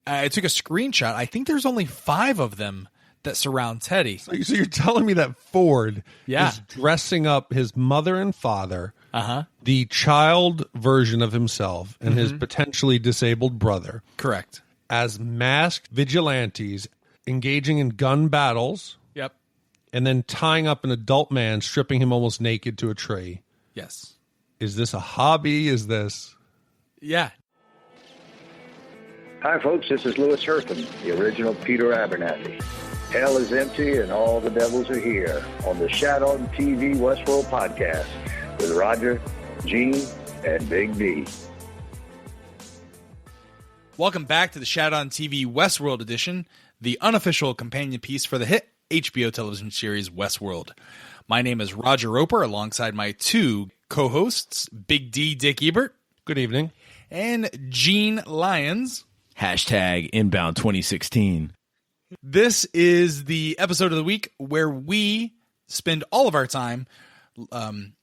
I took a screenshot. I think there's only 5 of them that surround Teddy. So you're telling me that Ford is dressing up his mother and father, the child version of himself, and his potentially disabled brother. Correct. As masked vigilantes engaging in gun battles. Yep. And then tying up an adult man, stripping him almost naked to a tree. Yes. Is this a hobby? Is this... Yeah. Hi, folks. This is Louis Hertham, the original Peter Abernathy. Hell is empty and all the devils are here on the Shat on TV Westworld podcast with Roger, Gene, and Big D. Welcome back to the Shat on TV Westworld edition, the unofficial companion piece for the hit HBO television series Westworld. My name is Roger Roper, alongside my 2 co-hosts, Big D, Dick Ebert. Good evening. And Gene Lyons. Hashtag inbound 2016. This is the episode of the week where we spend all of our time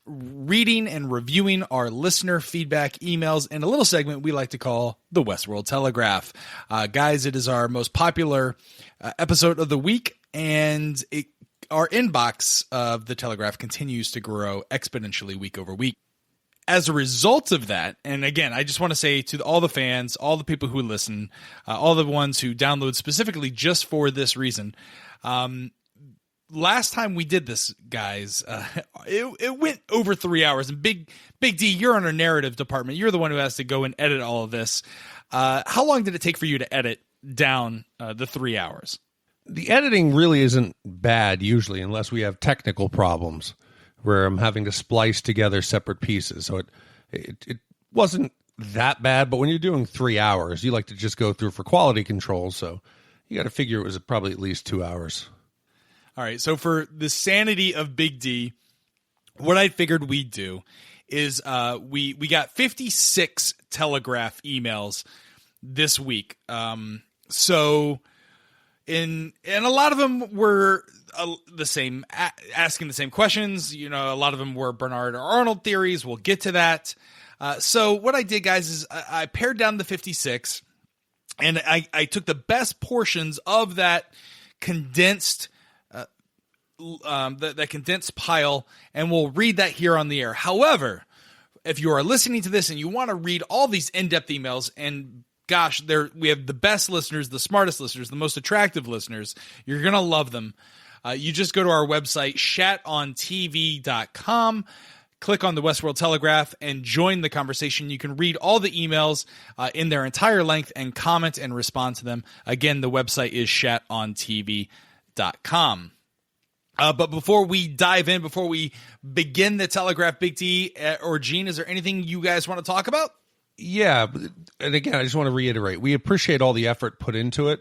reading and reviewing our listener feedback emails in a little segment we like to call the Westworld Telegraph. Guys, it is our most popular episode of the week, and our inbox of the Telegraph continues to grow exponentially week over week. As a result of that, and again, I just want to say to all the fans, all the people who listen, all the ones who download specifically just for this reason, last time we did this, guys, it went over 3 hours. And Big D, you're on our narrative department. You're the one who has to go and edit all of this. How long did it take for you to edit down the 3 hours? The editing really isn't bad usually, unless we have technical problems where I'm having to splice together separate pieces. So it wasn't that bad, but when you're doing 3 hours, you like to just go through for quality control. So you got to figure it was probably at least 2 hours. All right. So for the sanity of Big D, what I figured we'd do is we got 56 Telegraph emails this week. So and a lot of them were the same, asking the same questions. You know, a lot of them were Bernard or Arnold theories. We'll get to that. So what I did, guys, is I pared down the 56, and I took the best portions of that condensed that condensed pile, and we'll read that here on the air. However, if you are listening to this and you want to read all these in-depth emails, and gosh, we have the best listeners, the smartest listeners, the most attractive listeners, you're going to love them. You just go to our website, shatontv.com, click on the Westworld Telegraph, and join the conversation. You can read all the emails in their entire length and comment and respond to them. Again, the website is shatontv.com. But before we dive in, before we begin the Telegraph, Big D or Gene, is there anything you guys want to talk about? Yeah, and again, I just want to reiterate, we appreciate all the effort put into it.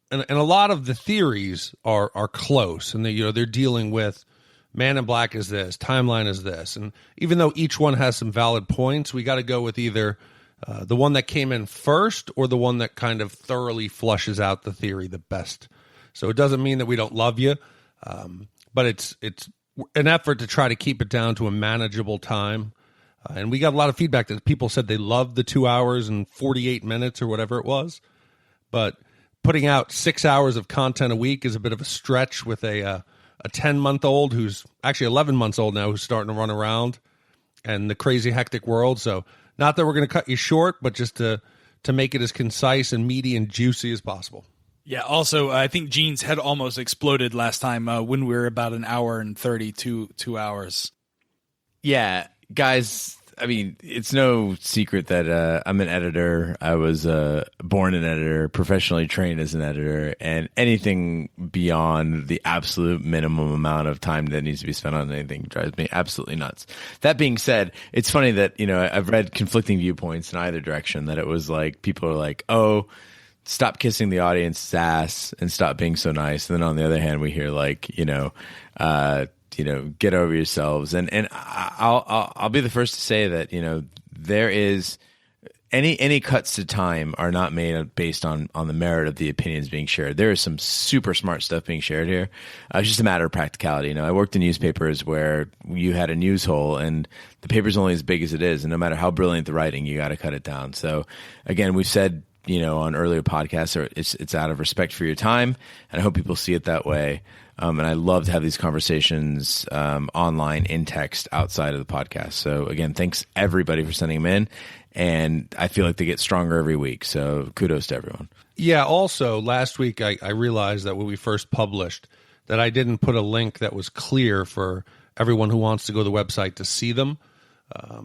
And a lot of the theories are close, and they're dealing with Man in Black is this, timeline is this, and even though each one has some valid points, we got to go with either the one that came in first or the one that kind of thoroughly flushes out the theory the best. So it doesn't mean that we don't love you, but it's an effort to try to keep it down to a manageable time. And we got a lot of feedback that people said they loved the 2 hours and 48 minutes or whatever it was, but putting out 6 hours of content a week is a bit of a stretch with a 10-month-old who's actually 11 months old now, who's starting to run around and the crazy hectic world. So not that we're going to cut you short, but just to make it as concise and meaty and juicy as possible. Yeah. Also, I think Gene's head almost exploded last time when we were about an hour and 2 hours. Yeah, guys, I mean, it's no secret that I'm an editor. I was born an editor, professionally trained as an editor, and anything beyond the absolute minimum amount of time that needs to be spent on anything drives me absolutely nuts. That being said, it's funny that, I've read conflicting viewpoints in either direction, that it was like, people are like, oh, stop kissing the audience's ass and stop being so nice. And then on the other hand, we hear like, get over yourselves. And I'll be the first to say that, there is any cuts to time are not made based on the merit of the opinions being shared. There is some super smart stuff being shared here. It's just a matter of practicality. I worked in newspapers where you had a news hole and the paper's only as big as it is. And no matter how brilliant the writing, you got to cut it down. So again, we've said on earlier podcasts, or it's out of respect for your time, and I hope people see it that way. And I love to have these conversations online in text outside of the podcast. So again, thanks everybody for sending them in, and I feel like they get stronger every week. So kudos to everyone. Yeah. Also, last week I realized that when we first published that I didn't put a link that was clear for everyone who wants to go to the website to see them.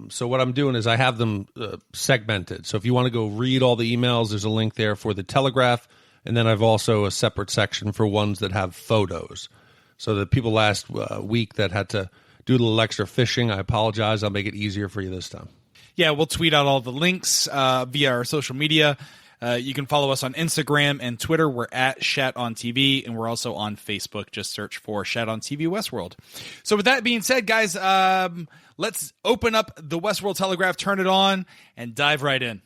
So what I'm doing is I have them segmented. So if you want to go read all the emails, there's a link there for the Telegraph. And then I've also a separate section for ones that have photos. So the people last week that had to do a little extra fishing, I apologize. I'll make it easier for you this time. Yeah, we'll tweet out all the links via our social media. You can follow us on Instagram and Twitter. We're at Shat on TV, and we're also on Facebook. Just search for Shat on TV Westworld. So with that being said, guys, let's open up the Westworld Telegraph, turn it on, and dive right in.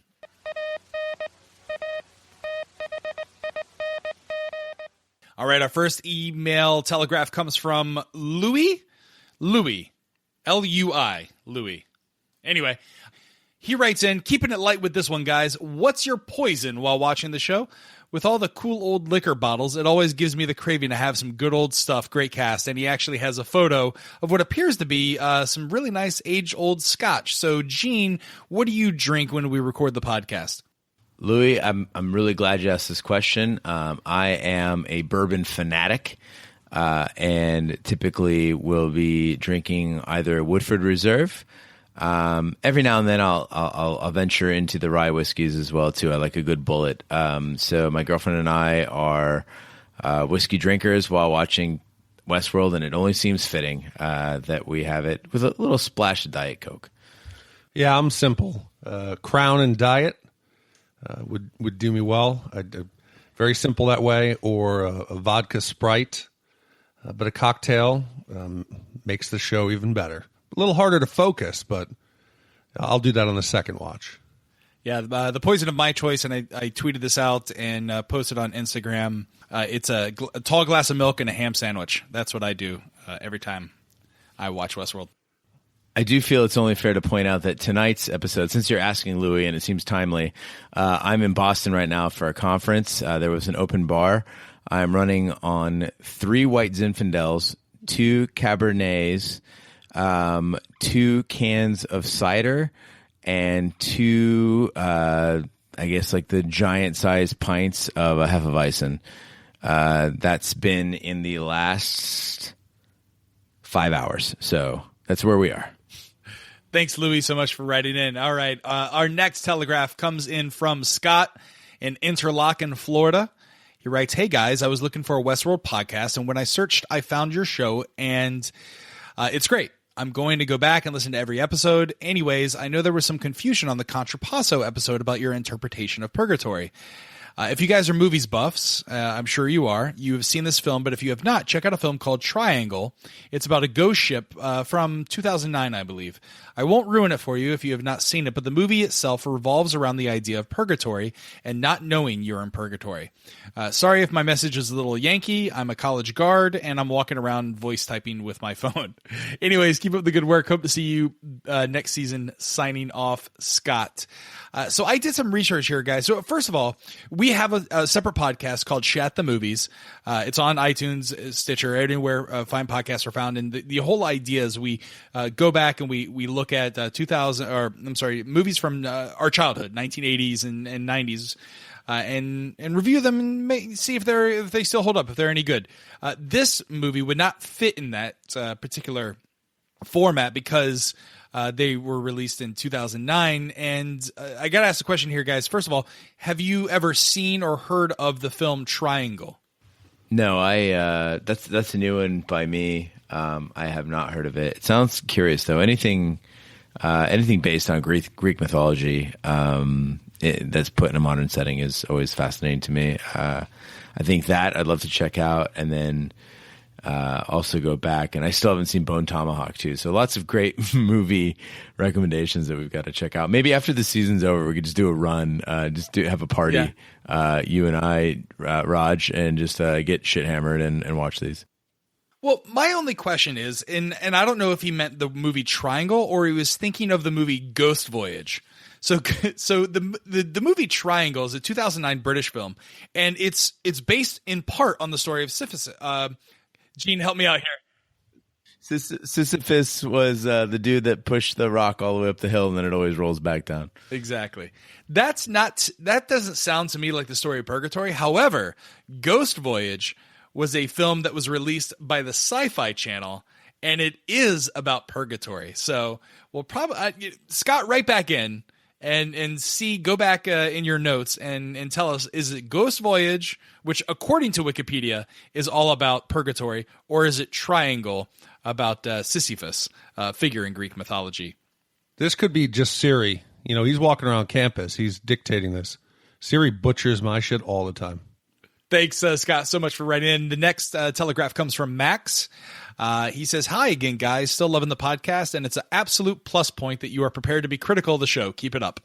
All right, our first email telegraph comes from Louis, L-U-I, Louis. Anyway, he writes in, keeping it light with this one, guys. What's your poison while watching the show? With all the cool old liquor bottles, it always gives me the craving to have some good old stuff. Great cast. And he actually has a photo of what appears to be some really nice age-old scotch. So, Gene, what do you drink when we record the podcast? Louis, I'm really glad you asked this question. I am a bourbon fanatic, and typically will be drinking either Woodford Reserve. Every now and then I'll venture into the rye whiskeys as well too. I like a good bullet. So my girlfriend and I are whiskey drinkers while watching Westworld, and it only seems fitting that we have it with a little splash of Diet Coke. Yeah, I'm simple. Crown and Diet would do me well. Very simple that way, or a vodka Sprite. But a cocktail makes the show even better. A little harder to focus, but I'll do that on the second watch. Yeah, the poison of my choice, and I tweeted this out and posted on Instagram. It's a tall glass of milk and a ham sandwich. That's what I do every time I watch Westworld. I do feel it's only fair to point out that tonight's episode, since you're asking Louis and it seems timely, I'm in Boston right now for a conference. There was an open bar. I'm running on 3 white Zinfandels, 2 Cabernets, 2 cans of cider, and 2, I guess, like the giant-sized pints of a Hefeweizen. That's been in the last 5 hours. So that's where we are. Thanks, Louis, so much for writing in. All right, our next telegraph comes in from Scott in Interlaken, Florida. He writes, hey, guys, I was looking for a Westworld podcast, and when I searched, I found your show, and it's great. I'm going to go back and listen to every episode. Anyways, I know there was some confusion on the Contrapasso episode about your interpretation of purgatory. If you guys are movies buffs, I'm sure you are, you have seen this film, but if you have not, check out a film called Triangle. It's about a ghost ship from 2009, I believe. I won't ruin it for you if you have not seen it, but the movie itself revolves around the idea of purgatory and not knowing you're in purgatory. Sorry if my message is a little Yankee. I'm a college guard, and I'm walking around voice typing with my phone. Anyways, keep up the good work. Hope to see you next season. Signing off, Scott. So I did some research here, guys. So first of all, we have a separate podcast called Shat the Movies. It's on iTunes, Stitcher, anywhere fine podcasts are found. And the whole idea is we go back and we look at movies from our childhood, 1980s and 90s, and review them and see if they still hold up, if they're any good. This movie would not fit in that particular format because they were released in 2009. And I got to ask the question here, guys. First of all, have you ever seen or heard of the film Triangle? No, that's a new one by me. I have not heard of it. It sounds curious, though. Anything based on Greek mythology that's put in a modern setting is always fascinating to me. I think that I'd love to check out, and then also go back. And I still haven't seen Bone Tomahawk too. So lots of great movie recommendations that we've got to check out. Maybe after the season's over, we could just do a run, have a party, you and I, Raj, and just get shit hammered and watch these. Well, my only question is, and I don't know if he meant the movie Triangle or he was thinking of the movie Ghost Voyage. So the movie Triangle is a 2009 British film, and it's based in part on the story of Sisyphus. Gene, help me out here. Sisyphus was the dude that pushed the rock all the way up the hill, and then it always rolls back down. Exactly. That doesn't sound to me like the story of Purgatory. However, Ghost Voyage was a film that was released by the Sci-Fi Channel, and it is about purgatory. So we'll probably Scott, right back in and go back in your notes and tell us, is it Ghost Voyage, which according to Wikipedia is all about purgatory, or is it Triangle about Sisyphus, figure in Greek mythology? This could be just Siri. He's walking around campus. He's dictating this. Siri butchers my shit all the time. Thanks, Scott, so much for writing in. The next telegraph comes from Max. He says, hi again, guys. Still loving the podcast, and it's an absolute plus point that you are prepared to be critical of the show. Keep it up.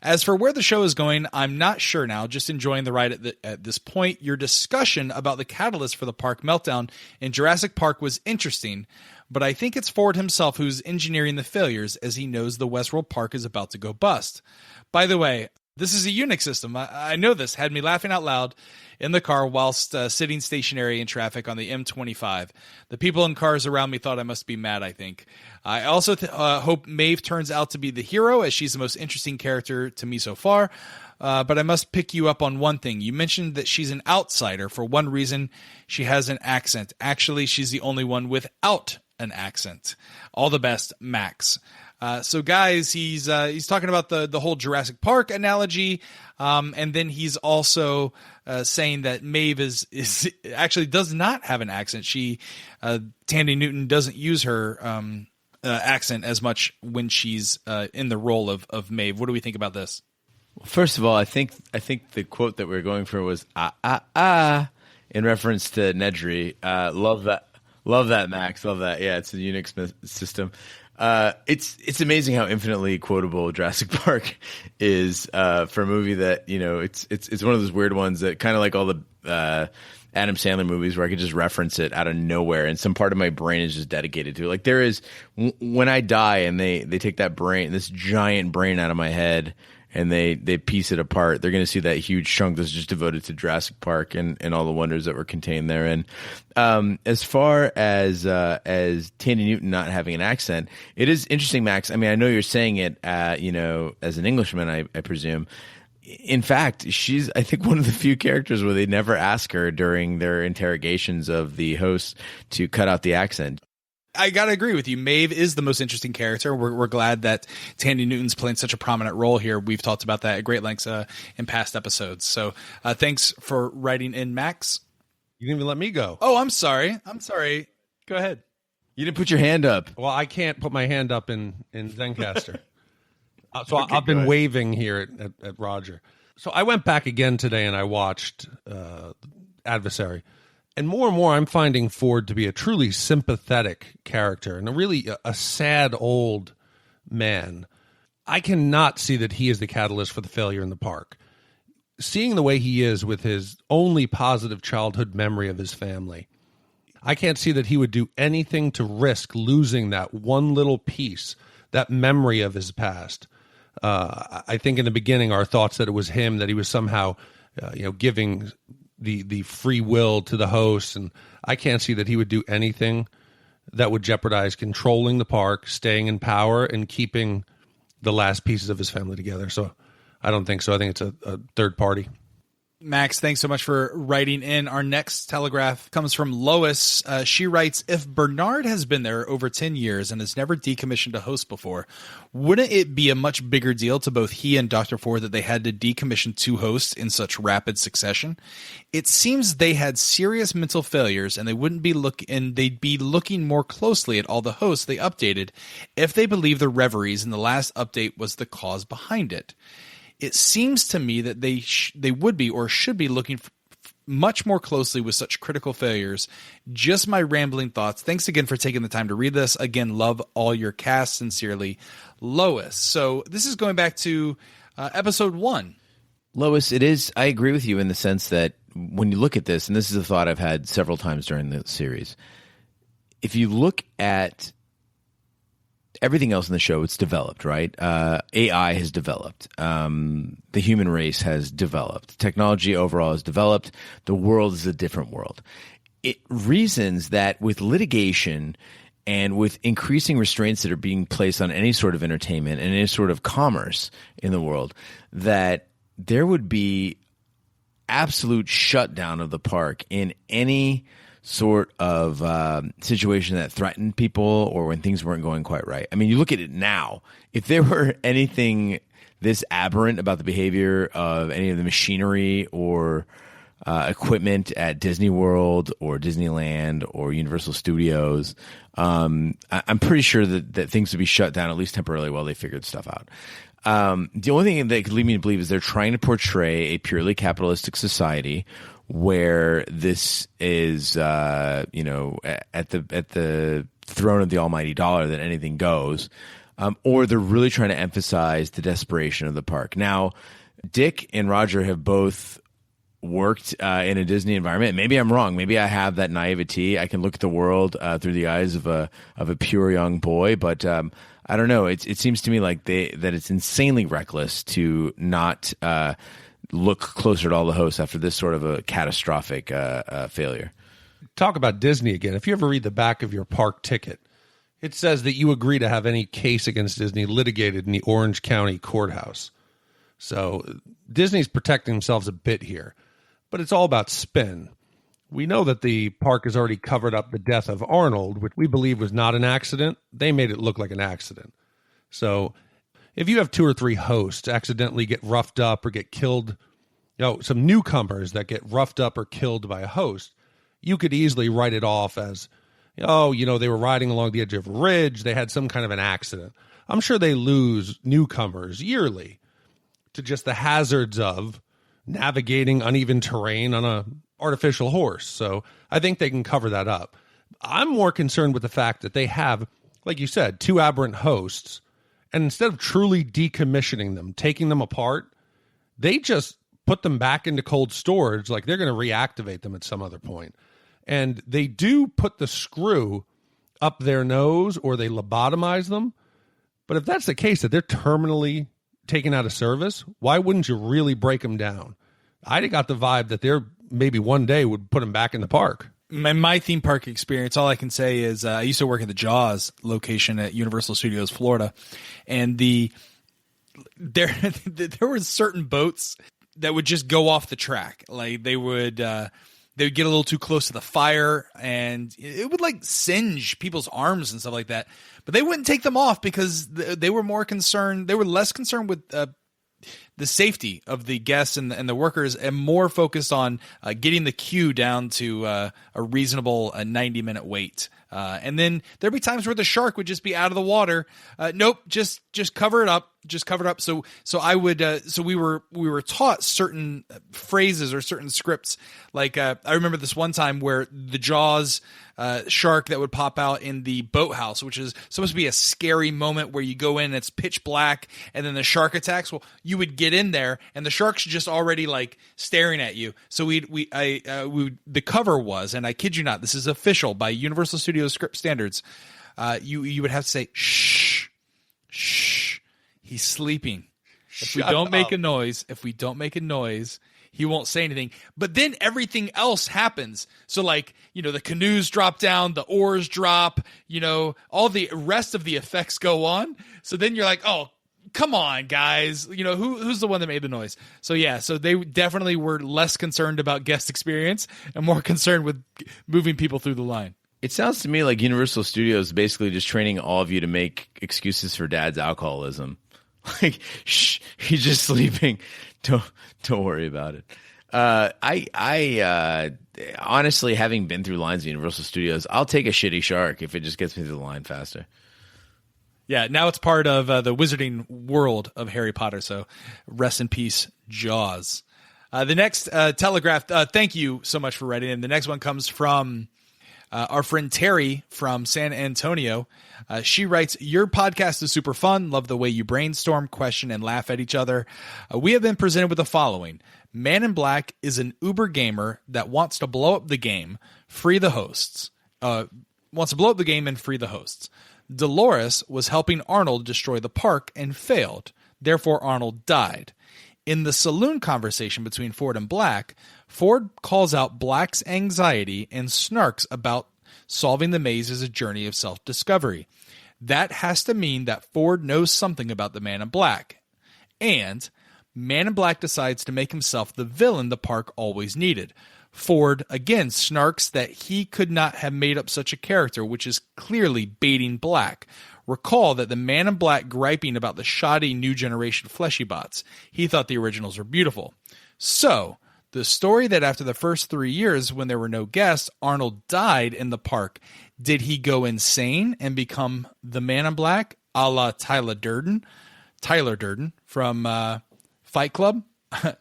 As for where the show is going, I'm not sure now. Just enjoying the ride at this point. Your discussion about the catalyst for the park meltdown in Jurassic Park was interesting, but I think it's Ford himself who's engineering the failures, as he knows the Westworld Park is about to go bust. By the way, this is a Unix system. I know this. Had me laughing out loud in the car whilst sitting stationary in traffic on the M25. The people in cars around me thought I must be mad, I think. I also hope Maeve turns out to be the hero, as she's the most interesting character to me so far. But I must pick you up on one thing. You mentioned that she's an outsider. For one reason, she has an accent. Actually, she's the only one without an accent. All the best, Max. So guys, he's talking about the whole Jurassic Park analogy, and then he's also saying that Maeve is actually does not have an accent. Tandy Newton doesn't use her accent as much when she's in the role of Maeve. What do we think about this? Well, first of all, I think the quote that we were going for was in reference to Nedry. Love that, Max. Love that. Yeah, it's a Unix system. It's amazing how infinitely quotable Jurassic Park is for a movie that, it's one of those weird ones that kind of like all the Adam Sandler movies where I could just reference it out of nowhere, and some part of my brain is just dedicated to it. Like there is, when I die and they take that brain, this giant brain out of my head, and they piece it apart, they're going to see that huge chunk that's just devoted to Jurassic Park and all the wonders that were contained therein. As far as Tandy Newton not having an accent, it is interesting, Max. I mean, I know you're saying it, as an Englishman, I presume. In fact, she's, I think, one of the few characters where they never ask her during their interrogations of the host to cut out the accent. I got to agree with you. Maeve is the most interesting character. We're glad that Tandy Newton's playing such a prominent role here. We've talked about that at great lengths in past episodes. So thanks for writing in, Max. You didn't even let me go. Oh, I'm sorry. Go ahead. You didn't put your hand up. Well, I can't put my hand up in Zencaster. So Okay, I've been waving here at Roger. So I went back again today and I watched Adversary. And more I'm finding Ford to be a truly sympathetic character and a sad old man. I cannot see that he is the catalyst for the failure in the park. Seeing the way he is with his only positive childhood memory of his family, I can't see that he would do anything to risk losing that one little piece, that memory of his past. I think in the beginning our thoughts that it was him, that he was somehow giving the free will to the host, and I can't see that he would do anything that would jeopardize controlling the park, staying in power, and keeping the last pieces of his family together. So I don't think so. I think it's a third party. Max, thanks so much for writing in. Our next telegraph comes from Lois. She writes, if Bernard has been there over 10 years and has never decommissioned a host before, wouldn't it be a much bigger deal to both he and Dr. Ford that they had to decommission 2 hosts in such rapid succession? It seems they had serious mental failures, and they'd be looking more closely at all the hosts they updated if they believe the reveries in the last update was the cause behind it. It seems to me that they would be or should be looking much more closely with such critical failures. Just my rambling thoughts. Thanks again for taking the time to read this. Again, love all your cast. Sincerely, Lois. So this is going back to episode 1. Lois, it is. I agree with you in the sense that when you look at this, and this is a thought I've had several times during the series, if you look at everything else in the show, it's developed, right? AI has developed. The human race has developed. Technology overall has developed. The world is a different world. It reasons that with litigation and with increasing restraints that are being placed on any sort of entertainment and any sort of commerce in the world, that there would be absolute shutdown of the park in any sort of situation that threatened people or when things weren't going quite right. I mean, you look at it now. If there were anything this aberrant about the behavior of any of the machinery or equipment at Disney World or Disneyland or Universal Studios, I'm pretty sure that things would be shut down at least temporarily while they figured stuff out. The only thing that could lead me to believe is they're trying to portray a purely capitalistic society where this is, at the throne of the almighty dollar that anything goes, or they're really trying to emphasize the desperation of the park. Now, Dick and Roger have both worked in a Disney environment. Maybe I'm wrong. Maybe I have that naivety. I can look at the world through the eyes of a pure young boy, but I don't know. It seems to me like that it's insanely reckless to not look closer at all the hosts after this sort of a catastrophic failure. Talk about Disney again. If you ever read the back of your park ticket, it says that you agree to have any case against Disney litigated in the Orange County courthouse. So Disney's protecting themselves a bit here, but it's all about spin. We know that the park has already covered up the death of Arnold, which we believe was not an accident. They made it look like an accident. So if you have 2 or 3 hosts accidentally get roughed up or get killed, some newcomers that get roughed up or killed by a host, you could easily write it off as, they were riding along the edge of a ridge, they had some kind of an accident. I'm sure they lose newcomers yearly to just the hazards of navigating uneven terrain on a artificial horse. So I think they can cover that up. I'm more concerned with the fact that they have, like you said, 2 aberrant hosts, and instead of truly decommissioning them, taking them apart, they just put them back into cold storage like they're going to reactivate them at some other point. And they do put the screw up their nose or they lobotomize them. But if that's the case, that they're terminally taken out of service, why wouldn't you really break them down? I got the vibe that they're maybe one day would put them back in the park. My theme park experience, all I can say is I used to work at the Jaws location at Universal Studios Florida, and there were certain boats that would just go off the track. Like they would get a little too close to the fire, and it would like singe people's arms and stuff like that. But they wouldn't take them off because they were more concerned. They were less concerned with the safety of the guests and the workers, and more focused on getting the queue down to a reasonable 90-minute wait. And then there'd be times where the shark would just be out of the water. Nope, just cover it up. Just cover it up. So I would. So we were taught certain phrases or certain scripts. Like I remember this one time where the Jaws shark that would pop out in the boathouse, which is supposed to be a scary moment where you go in and it's pitch black, and then the shark attacks. Well, you would get in there and the shark's just already like staring at you. So the cover was, and I kid you not, this is official by Universal Studios script standards. You would have to say shh, shh. He's sleeping. If we don't make a noise, he won't say anything. But then everything else happens. So like, the canoes drop down, the oars drop, all the rest of the effects go on. So then you're like, oh, come on, guys. Who's the one that made the noise? So yeah, so they definitely were less concerned about guest experience and more concerned with moving people through the line. It sounds to me like Universal Studios is basically just training all of you to make excuses for dad's alcoholism. Like, shh, he's just sleeping. Don't worry about it. I honestly, having been through lines of Universal Studios, I'll take a shitty shark if it just gets me through the line faster. Yeah, now it's part of the wizarding world of Harry Potter. So rest in peace, Jaws. The next Telegraph, thank you so much for writing in. The next one comes from our friend Terry from San Antonio. She writes, your podcast is super fun. Love the way you brainstorm, question, and laugh at each other. We have been presented with the following. Man in Black is an Uber gamer that wants to blow up the game, free the hosts. Dolores was helping Arnold destroy the park and failed. Therefore, Arnold died. In the saloon conversation between Ford and Black, Ford calls out Black's anxiety and snarks about solving the maze as a journey of self-discovery. That has to mean that Ford knows something about the Man in Black. And Man in Black decides to make himself the villain the park always needed. Ford again snarks that he could not have made up such a character, which is clearly baiting Black. Recall that the Man in Black griping about the shoddy new generation fleshy bots. He thought the originals were beautiful. So, the story that after the first 3 years, when there were no guests, Arnold died in the park. Did he go insane and become the Man in Black, a la Tyler Durden from Fight Club?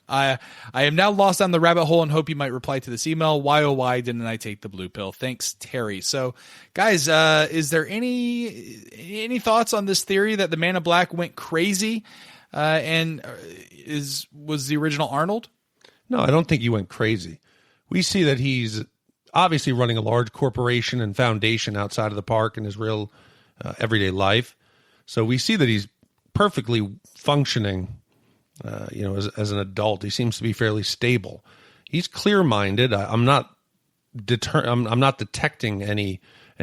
I am now lost down the rabbit hole and hope you might reply to this email. Why, oh, why didn't I take the blue pill? Thanks, Terry. So, guys, is there any thoughts on this theory that the Man in Black went crazy and was the original Arnold? No, I don't think he went crazy. We see that he's obviously running a large corporation and foundation outside of the park in his real everyday life. So we see that he's perfectly functioning, as an adult. He seems to be fairly stable. He's clear-minded. I'm not detecting any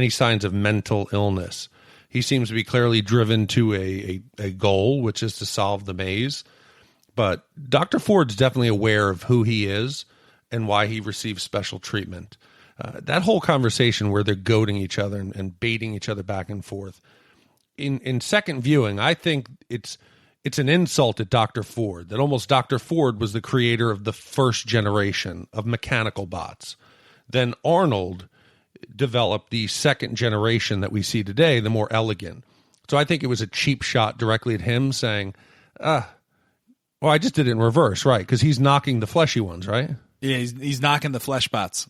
signs of mental illness. He seems to be clearly driven to a goal, which is to solve the maze. But Dr. Ford's definitely aware of who he is and why he receives special treatment. That whole conversation where they're goading each other and baiting each other back and forth. In second viewing, I think it's an insult at Dr. Ford, that almost Dr. Ford was the creator of the first generation of mechanical bots. Then Arnold developed the second generation that we see today, the more elegant. So I think it was a cheap shot directly at him saying, well, I just did it in reverse, right? Because he's knocking the fleshy ones, right? Yeah, he's knocking the flesh bots.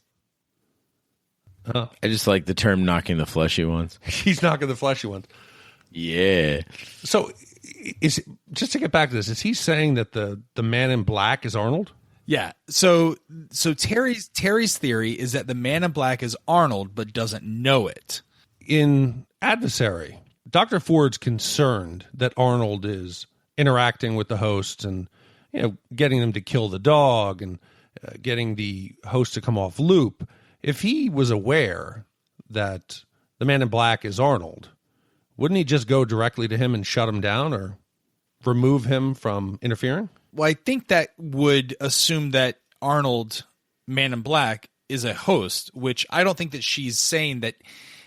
I just like the term knocking the fleshy ones. He's knocking the fleshy ones. Yeah. So just to get back to this, is he saying that the Man in Black is Arnold? Yeah. So Terry's theory is that the Man in Black is Arnold but doesn't know it. In Adversary, Dr. Ford's concerned that Arnold is interacting with the hosts and getting them to kill the dog and getting the host to come off loop. If he was aware that the Man in Black is Arnold, wouldn't he just go directly to him and shut him down or remove him from interfering? Well, I think that would assume that Arnold, Man in Black, is a host, which I don't think that she's saying that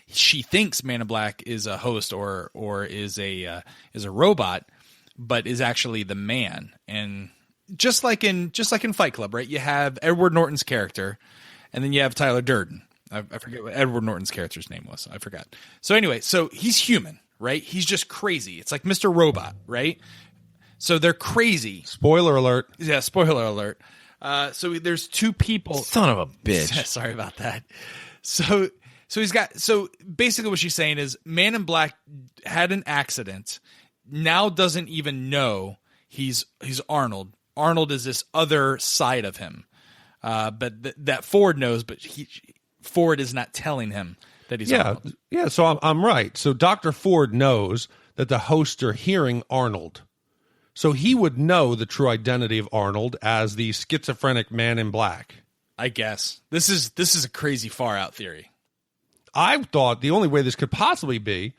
she thinks Man in Black is a host or is a robot, but is actually the man. And just like in Fight Club, right? You have Edward Norton's character, and then you have Tyler Durden. I forget what Edward Norton's character's name was. I forgot. So anyway, so he's human, right? He's just crazy. It's like Mr. Robot, right? So they're crazy. Spoiler alert. Yeah, spoiler alert. So there's two people. Son of a bitch. Sorry about that. So basically what she's saying is Man in Black had an accident. Now doesn't even know he's Arnold. Arnold is this other side of him. But that Ford knows, but Ford is not telling him that he's Arnold. Yeah, so I'm right. So Dr. Ford knows that the hosts are hearing Arnold. So he would know the true identity of Arnold as the schizophrenic Man in Black. I guess. This is a crazy far out theory. I thought the only way this could possibly be,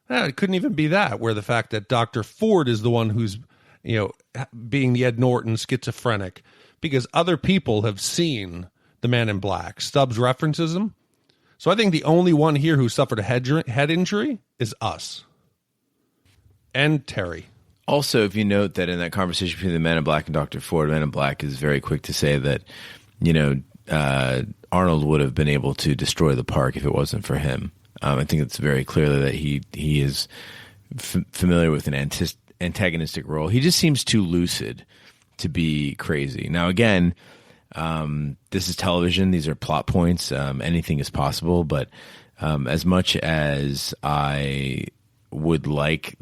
it couldn't even be that, where the fact that Dr. Ford is the one who's, being the Ed Norton schizophrenic, because other people have seen the Man in Black. Stubbs references him. So I think the only one here who suffered a head injury is us. And Terry. Also, if you note that in that conversation between the Man in Black and Dr. Ford, Man in Black is very quick to say that, Arnold would have been able to destroy the park if it wasn't for him. I think it's very clearly that he is familiar with an antagonistic role. He just seems too lucid to be crazy. Now, again, this is television. These are plot points. Anything is possible. But as much as I would like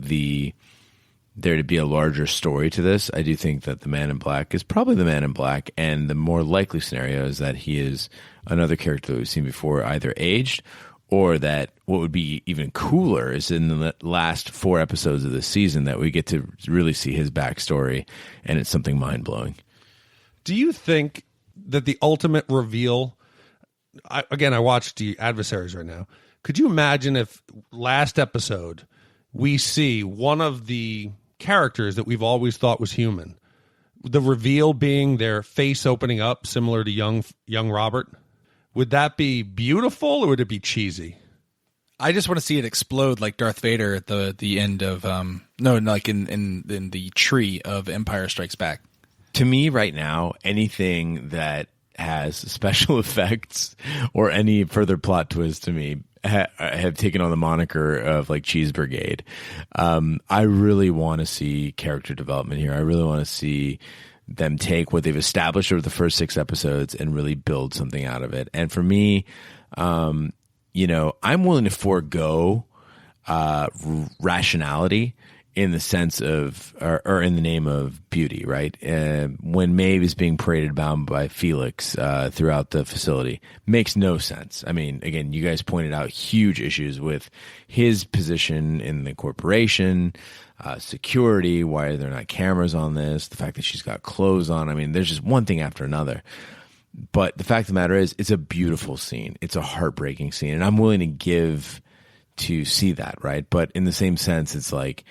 there to be a larger story to this, I do think that the Man in Black is probably the Man in Black, and the more likely scenario is that he is another character that we've seen before, either aged or that what would be even cooler is in the last 4 episodes of the season that we get to really see his backstory, and it's something mind-blowing. Do you think that the ultimate reveal, I watched the Adversaries right now. Could you imagine if last episode we see one of the characters that we've always thought was human, the reveal being their face opening up similar to young Robert? Would that be beautiful or would it be cheesy? I just want to see it explode like Darth Vader at the end of like in the tree of Empire Strikes Back. To me right now, anything that has special effects or any further plot twist to me have taken on the moniker of like Cheese Brigade. I really want to see character development here. I really want to see them take what they've established over the first 6 episodes and really build something out of it. And for me, I'm willing to forego rationality in the sense of, or in the name of beauty, right? When Maeve is being paraded around by Felix throughout the facility, makes no sense. I mean, again, you guys pointed out huge issues with his position in the corporation, security, why are there not cameras on this, the fact that she's got clothes on. I mean, there's just one thing after another. But the fact of the matter is, it's a beautiful scene. It's a heartbreaking scene. And I'm willing to give to see that, right? But in the same sense, it's like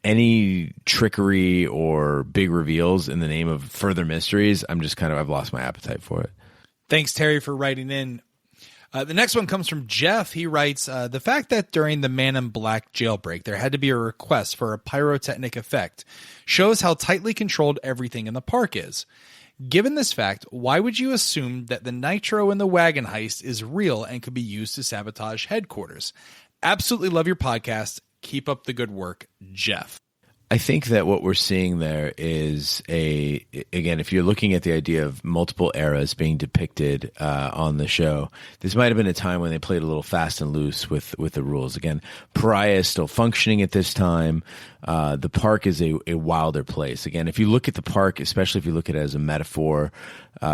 any trickery or big reveals in the name of further mysteries, I've lost my appetite for it. Thanks, Terry, for writing in. The next one comes from Jeff. He writes, the fact that during the Man in Black jailbreak, there had to be a request for a pyrotechnic effect shows how tightly controlled everything in the park is. Given this fact, why would you assume that the nitro in the wagon heist is real and could be used to sabotage headquarters? Absolutely love your podcast. Keep up the good work, Jeff. I think that what we're seeing there is again, if you're looking at the idea of multiple eras being depicted on the show, this might have been a time when they played a little fast and loose with the rules. Again, Pariah is still functioning at this time. The park is a wilder place. Again, if you look at the park, especially if you look at it as a metaphor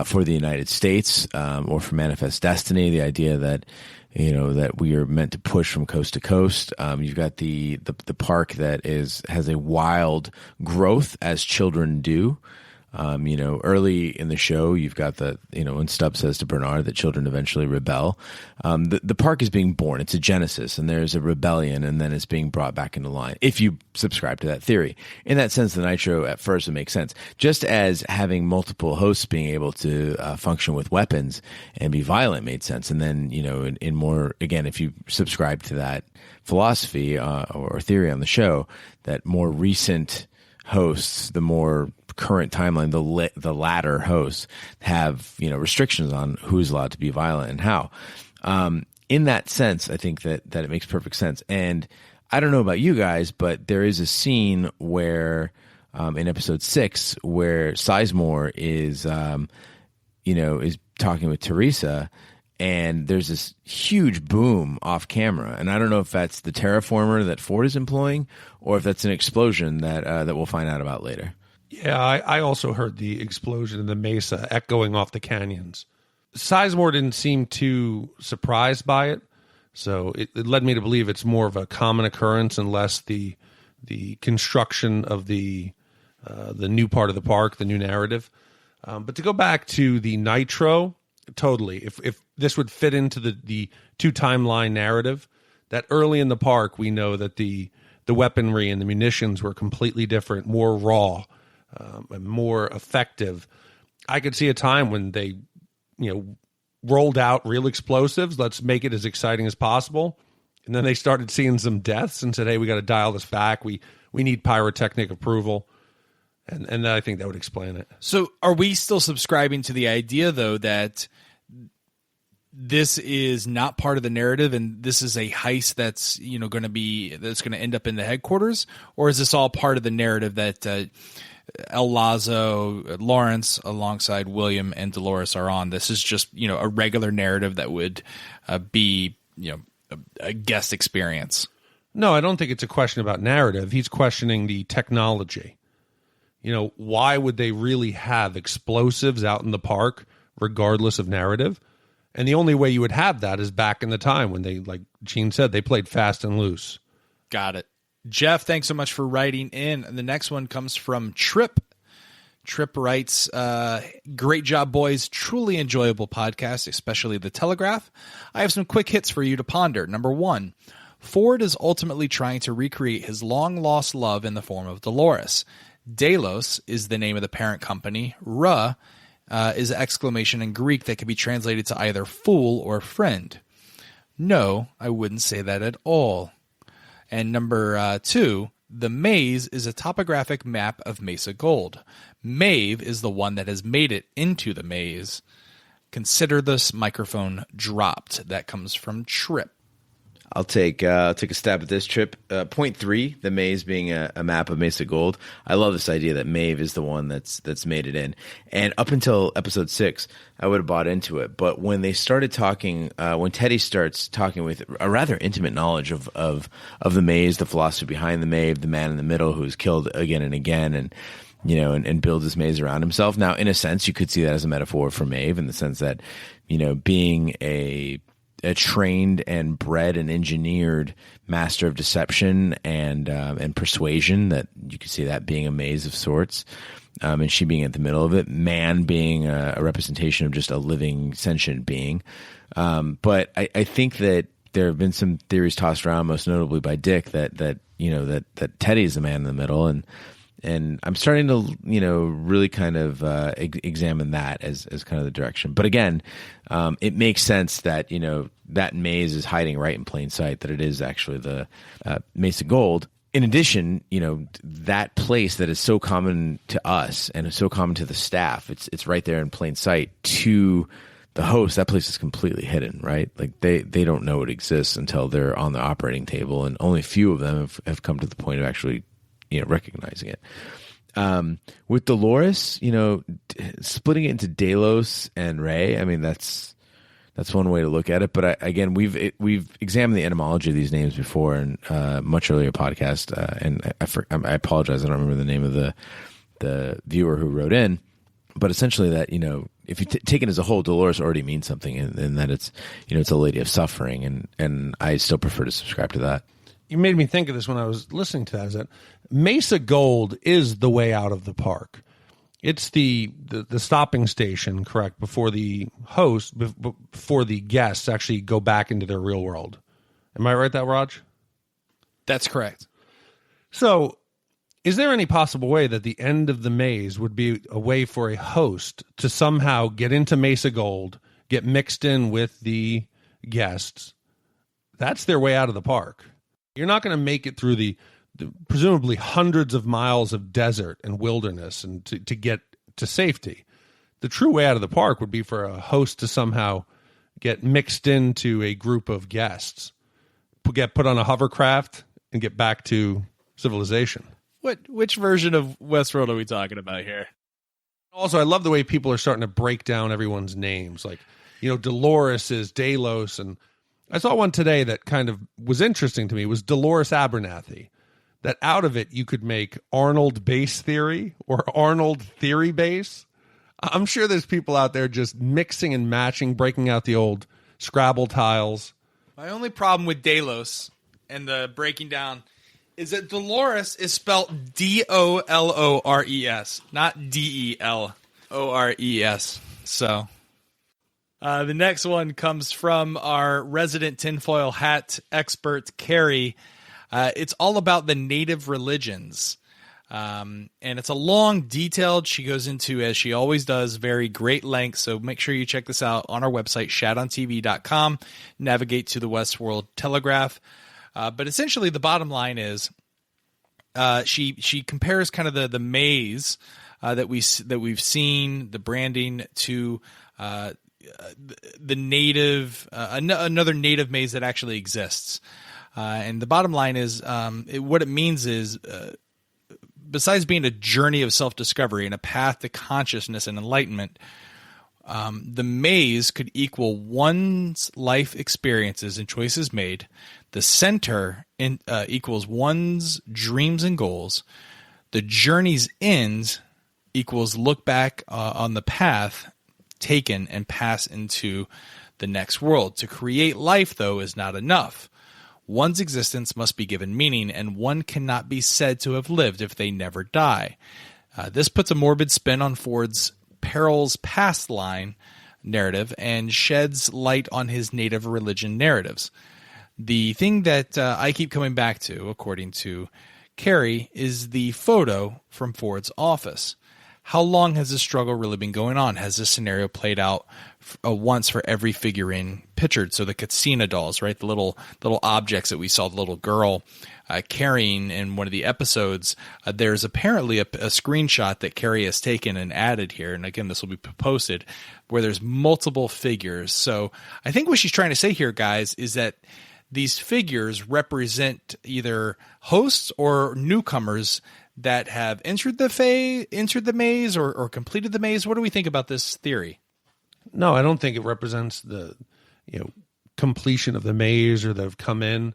for the United States or for Manifest Destiny, the idea that that we are meant to push from coast to coast. You've got the park that has a wild growth as children do. Early in the show, you've got when Stubb says to Bernard that children eventually rebel. The park is being born. It's a genesis, and there's a rebellion, and then it's being brought back into line. If you subscribe to that theory, in that sense, the Nitro at first would make sense. Just as having multiple hosts being able to function with weapons and be violent made sense, and then in more, again, if you subscribe to that philosophy or theory on the show, that more recent hosts, the more current timeline, the latter hosts have restrictions on who's allowed to be violent and how. In that sense, I think that it makes perfect sense. And I don't know about you guys, but there is a scene where in episode 6 where Sizemore is talking with Teresa, and there's this huge boom off camera. And I don't know if that's the terraformer that Ford is employing or if that's an explosion that we'll find out about later. Yeah, I also heard the explosion in the mesa echoing off the canyons. Sizemore didn't seem too surprised by it, so it led me to believe it's more of a common occurrence and less the construction of the new part of the park, the new narrative. But to go back to the Nitro, totally. If this would fit into the two timeline narrative, that early in the park we know that the weaponry and the munitions were completely different, more raw. And more effective. I could see a time when they, rolled out real explosives. Let's make it as exciting as possible. And then they started seeing some deaths and said, "Hey, we got to dial this back. We need pyrotechnic approval." And I think that would explain it. So, are we still subscribing to the idea, though, that this is not part of the narrative, and this is a heist that's going to end up in the headquarters, or is this all part of the narrative that? El Lazo, Lawrence, alongside William and Dolores are on. This is just, a regular narrative that would be, a guest experience. No, I don't think it's a question about narrative. He's questioning the technology. Why would they really have explosives out in the park, regardless of narrative? And the only way you would have that is back in the time when they, like Gene said, they played fast and loose. Got it. Jeff, thanks so much for writing in. And the next one comes from Trip. Trip writes, great job, boys. Truly enjoyable podcast, especially The Telegraph. I have some quick hits for you to ponder. Number 1, Ford is ultimately trying to recreate his long-lost love in the form of Dolores. Delos is the name of the parent company. Ra is an exclamation in Greek that can be translated to either fool or friend. No, I wouldn't say that at all. And number 2, the maze is a topographic map of Mesa Gold. Maeve is the one that has made it into the maze. Consider this microphone dropped. That comes from Trip. I'll take a stab at this, Trip. Point 3, the maze being a map of Mesa Gold. I love this idea that Maeve is the one that's made it in. And up until episode 6, I would have bought into it. But when they started talking, when Teddy starts talking with a rather intimate knowledge of the maze, the philosophy behind the Maeve, the man in the middle who is killed again and again, and and builds his maze around himself. Now, in a sense, you could see that as a metaphor for Maeve, in the sense that being a trained and bred and engineered master of deception and persuasion, that you could see that being a maze of sorts, and she being at the middle of it, man being a representation of just a living sentient being. But I think that there have been some theories tossed around, most notably by Dick, that Teddy is the man in the middle, and I'm starting to, really kind of examine that as kind of the direction. But again, it makes sense that, that maze is hiding right in plain sight, that it is actually the Mesa Gold. In addition, that place that is so common to us and is so common to the staff, it's right there in plain sight. To the host, that place is completely hidden, right? Like they don't know it exists until they're on the operating table, and only a few of them have come to the point of actually recognizing it. With Dolores, splitting it into Delos and Ray, I mean, that's one way to look at it. But again, we've examined the etymology of these names before in much earlier podcast, and I apologize, I don't remember the name of the viewer who wrote in. But essentially, that if you take it as a whole, Dolores already means something, and that it's it's a lady of suffering, and I still prefer to subscribe to that. You made me think of this when I was listening to that, is that Mesa Gold is the way out of the park. It's the stopping station, correct, before the host, before the guests actually go back into their real world. Am I right, that Raj? That's correct. So, is there any possible way that the end of the maze would be a way for a host to somehow get into Mesa Gold, get mixed in with the guests? That's their way out of the park. You're not going to make it through the presumably hundreds of miles of desert and wilderness and to get to safety. The true way out of the park would be for a host to somehow get mixed into a group of guests, get put on a hovercraft, and get back to civilization. Which version of Westworld are we talking about here? Also, I love the way people are starting to break down everyone's names. Like, Dolores is Delos, and I saw one today that kind of was interesting to me. It was Dolores Abernathy. That out of it, you could make Arnold base theory or Arnold theory base. I'm sure there's people out there just mixing and matching, breaking out the old Scrabble tiles. My only problem with Delos and the breaking down is that Dolores is spelled Dolores, not Delores. So the next one comes from our resident tinfoil hat expert, Carrie. It's all about the native religions. And it's a long, detailed, she goes into, as she always does, very great length. So make sure you check this out on our website, shatontv.com. Navigate to the Westworld Telegraph. But essentially the bottom line is she compares kind of the maze that we've seen, the branding, to the native another native maze that actually exists. And the bottom line is what it means is besides being a journey of self-discovery and a path to consciousness and enlightenment, the maze could equal one's life experiences and choices made. The center equals one's dreams and goals. The journey's end equals look back on the path taken and pass into the next world. To create life, though, is not enough. One's existence must be given meaning, and one cannot be said to have lived if they never die. This puts a morbid spin on Ford's Perils Past line narrative and sheds light on his native religion narratives. The thing that I keep coming back to, according to Carrie, is the photo from Ford's office. How long has this struggle really been going on? Has this scenario played out once for every figurine pictured? So the Katsina dolls, right? The little objects that we saw the little girl carrying in one of the episodes. There's apparently a screenshot that Carrie has taken and added here. And again, this will be posted, where there's multiple figures. So I think what she's trying to say here, guys, is that these figures represent either hosts or newcomers that have entered the maze or completed the maze. What do we think about this theory? No, I don't think it represents the completion of the maze or that have come in.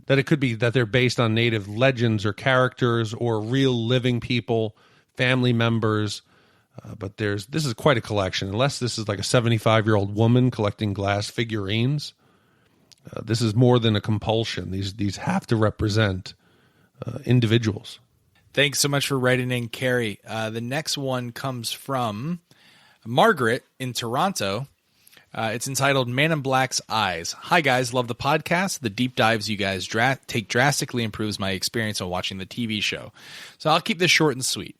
That it could be that they're based on native legends or characters or real living people, family members. But this is quite a collection. Unless this is like a 75-year-old woman collecting glass figurines, this is more than a compulsion. These have to represent individuals. Thanks so much for writing in, Carrie. The next one comes from Margaret in Toronto. It's entitled Man in Black's Eyes. Hi, guys. Love the podcast. The deep dives you guys take drastically improves my experience on watching the TV show. So I'll keep this short and sweet.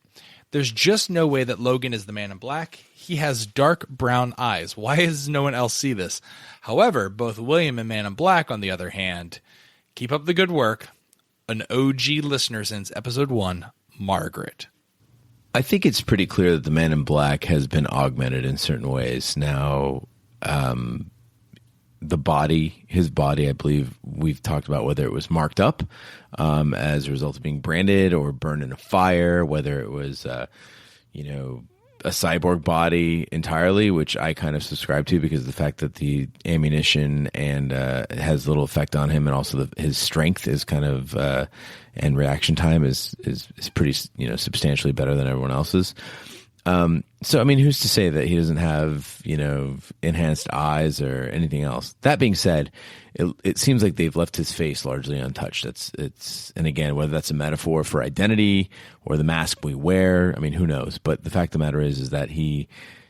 There's just no way that Logan is the Man in Black. He has dark brown eyes. Why does no one else see this? However, both William and Man in Black, on the other hand, keep up the good work. An OG listener since episode 1, Margaret. I think it's pretty clear that the Man in Black has been augmented in certain ways. Now, his body, I believe we've talked about whether it was marked up as a result of being branded or burned in a fire, whether it was, a cyborg body entirely, which I kind of subscribe to because of the fact that the ammunition and has little effect on him, and also his strength is kind of and reaction time is pretty substantially better than everyone else's. So I mean, who's to say that he doesn't have enhanced eyes or anything else? That being said, it seems like they've left his face largely untouched. And again, whether that's a metaphor for identity or the mask we wear, I mean, who knows? But the fact of the matter is that he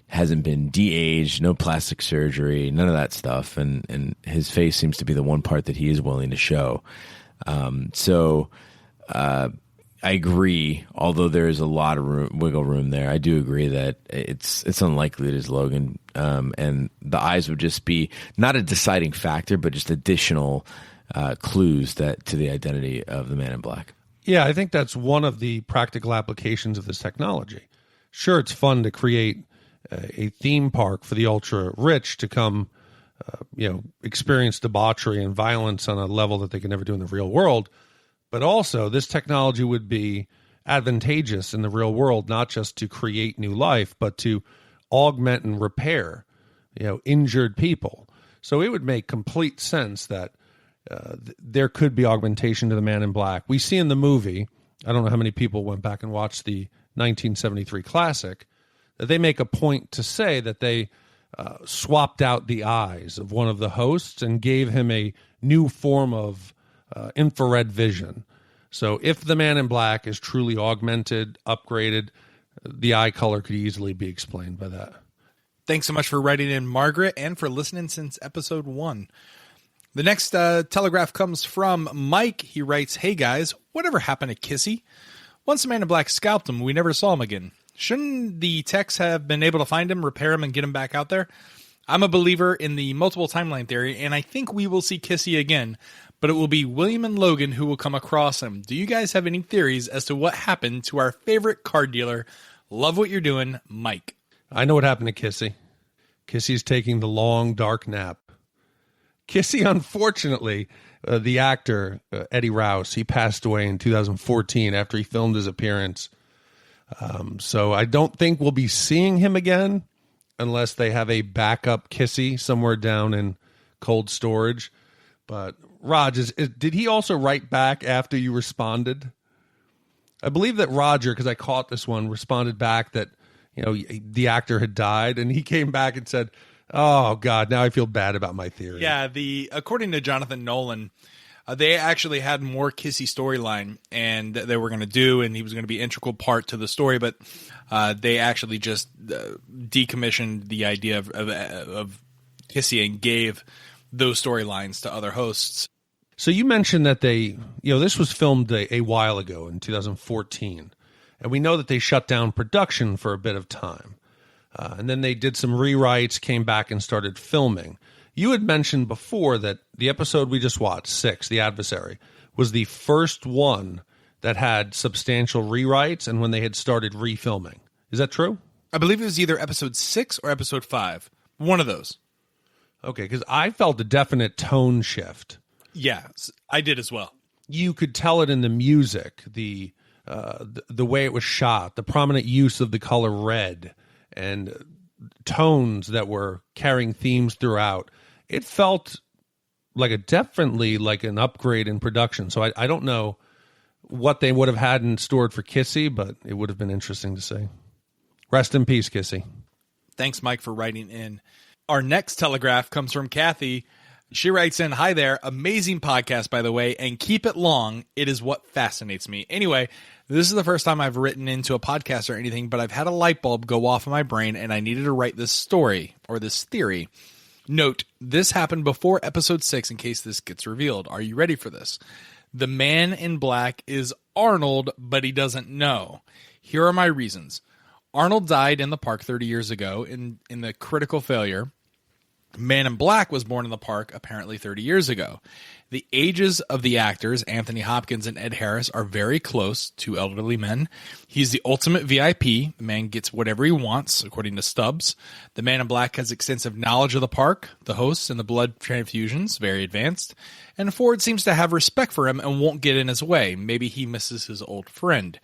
hasn't been de-aged, no plastic surgery, none of that stuff, and his face seems to be the one part that he is willing to show. I agree, although there is a lot of wiggle room there. I do agree that it's unlikely it is Logan, and the eyes would just be not a deciding factor, but just additional clues to the identity of the Man in Black. Yeah, I think that's one of the practical applications of this technology. Sure, it's fun to create a theme park for the ultra-rich to come, experience debauchery and violence on a level that they can never do in the real world. But also, this technology would be advantageous in the real world, not just to create new life, but to augment and repair, injured people. So it would make complete sense that there could be augmentation to the Man in Black. We see in the movie, I don't know how many people went back and watched the 1973 classic, that they make a point to say that they swapped out the eyes of one of the hosts and gave him a new form of infrared vision. So if the Man in Black is truly augmented, upgraded, the eye color could easily be explained by that. Thanks so much for writing in, Margaret, and for listening since episode 1. The next telegraph comes from Mike. He writes, "Hey guys, whatever happened to Kissy? Once the Man in Black scalped him, we never saw him again. Shouldn't the techs have been able to find him, repair him, and get him back out there? I'm a believer in the multiple timeline theory, and I think we will see Kissy again, but it will be William and Logan who will come across him. Do you guys have any theories as to what happened to our favorite card dealer? Love what you're doing, Mike." I know what happened to Kissy. Kissy's taking the long, dark nap. Kissy, unfortunately, the actor, Eddie Rouse, he passed away in 2014 after he filmed his appearance. So I don't think we'll be seeing him again unless they have a backup Kissy somewhere down in cold storage. But Raj, did he also write back after you responded? I believe that Roger, because I caught this one, responded back that the actor had died, and he came back and said, "Oh God, now I feel bad about my theory." Yeah, according to Jonathan Nolan, they actually had more Kissy storyline and that they were going to do, and he was going to be an integral part to the story, but they actually just decommissioned the idea of Kissy and gave those storylines to other hosts. So you mentioned that this was filmed a while ago in 2014, and we know that they shut down production for a bit of time. And then they did some rewrites, came back and started filming. You had mentioned before that the episode we just watched, 6, The Adversary, was the first one that had substantial rewrites and when they had started refilming. Is that true? I believe it was either episode 6 or episode 5. One of those. Okay, because I felt a definite tone shift. Yeah, I did as well. You could tell it in the music, the way it was shot, the prominent use of the color red, and tones that were carrying themes throughout. It felt definitely like an upgrade in production. So I don't know what they would have had in store for Kissy, but it would have been interesting to see. Rest in peace, Kissy. Thanks, Mike, for writing in. Our next telegraph comes from Kathy. She writes in, "Hi there, amazing podcast, by the way, and keep it long. It is what fascinates me." Anyway, this is the first time I've written into a podcast or anything, but I've had a light bulb go off in my brain, and I needed to write this story, or this theory. Note, this happened before episode 6 in case this gets revealed. Are you ready for this? The man in black is Arnold, but he doesn't know. Here are my reasons. Arnold died in the park 30 years ago in the critical failure. Man in Black was born in the park apparently 30 years ago. The ages of the actors, Anthony Hopkins and Ed Harris, are very close, 2 elderly men. He's the ultimate VIP. The man gets whatever he wants, according to Stubbs. The Man in Black has extensive knowledge of the park, the hosts, and the blood transfusions, very advanced. And Ford seems to have respect for him and won't get in his way. Maybe he misses his old friend.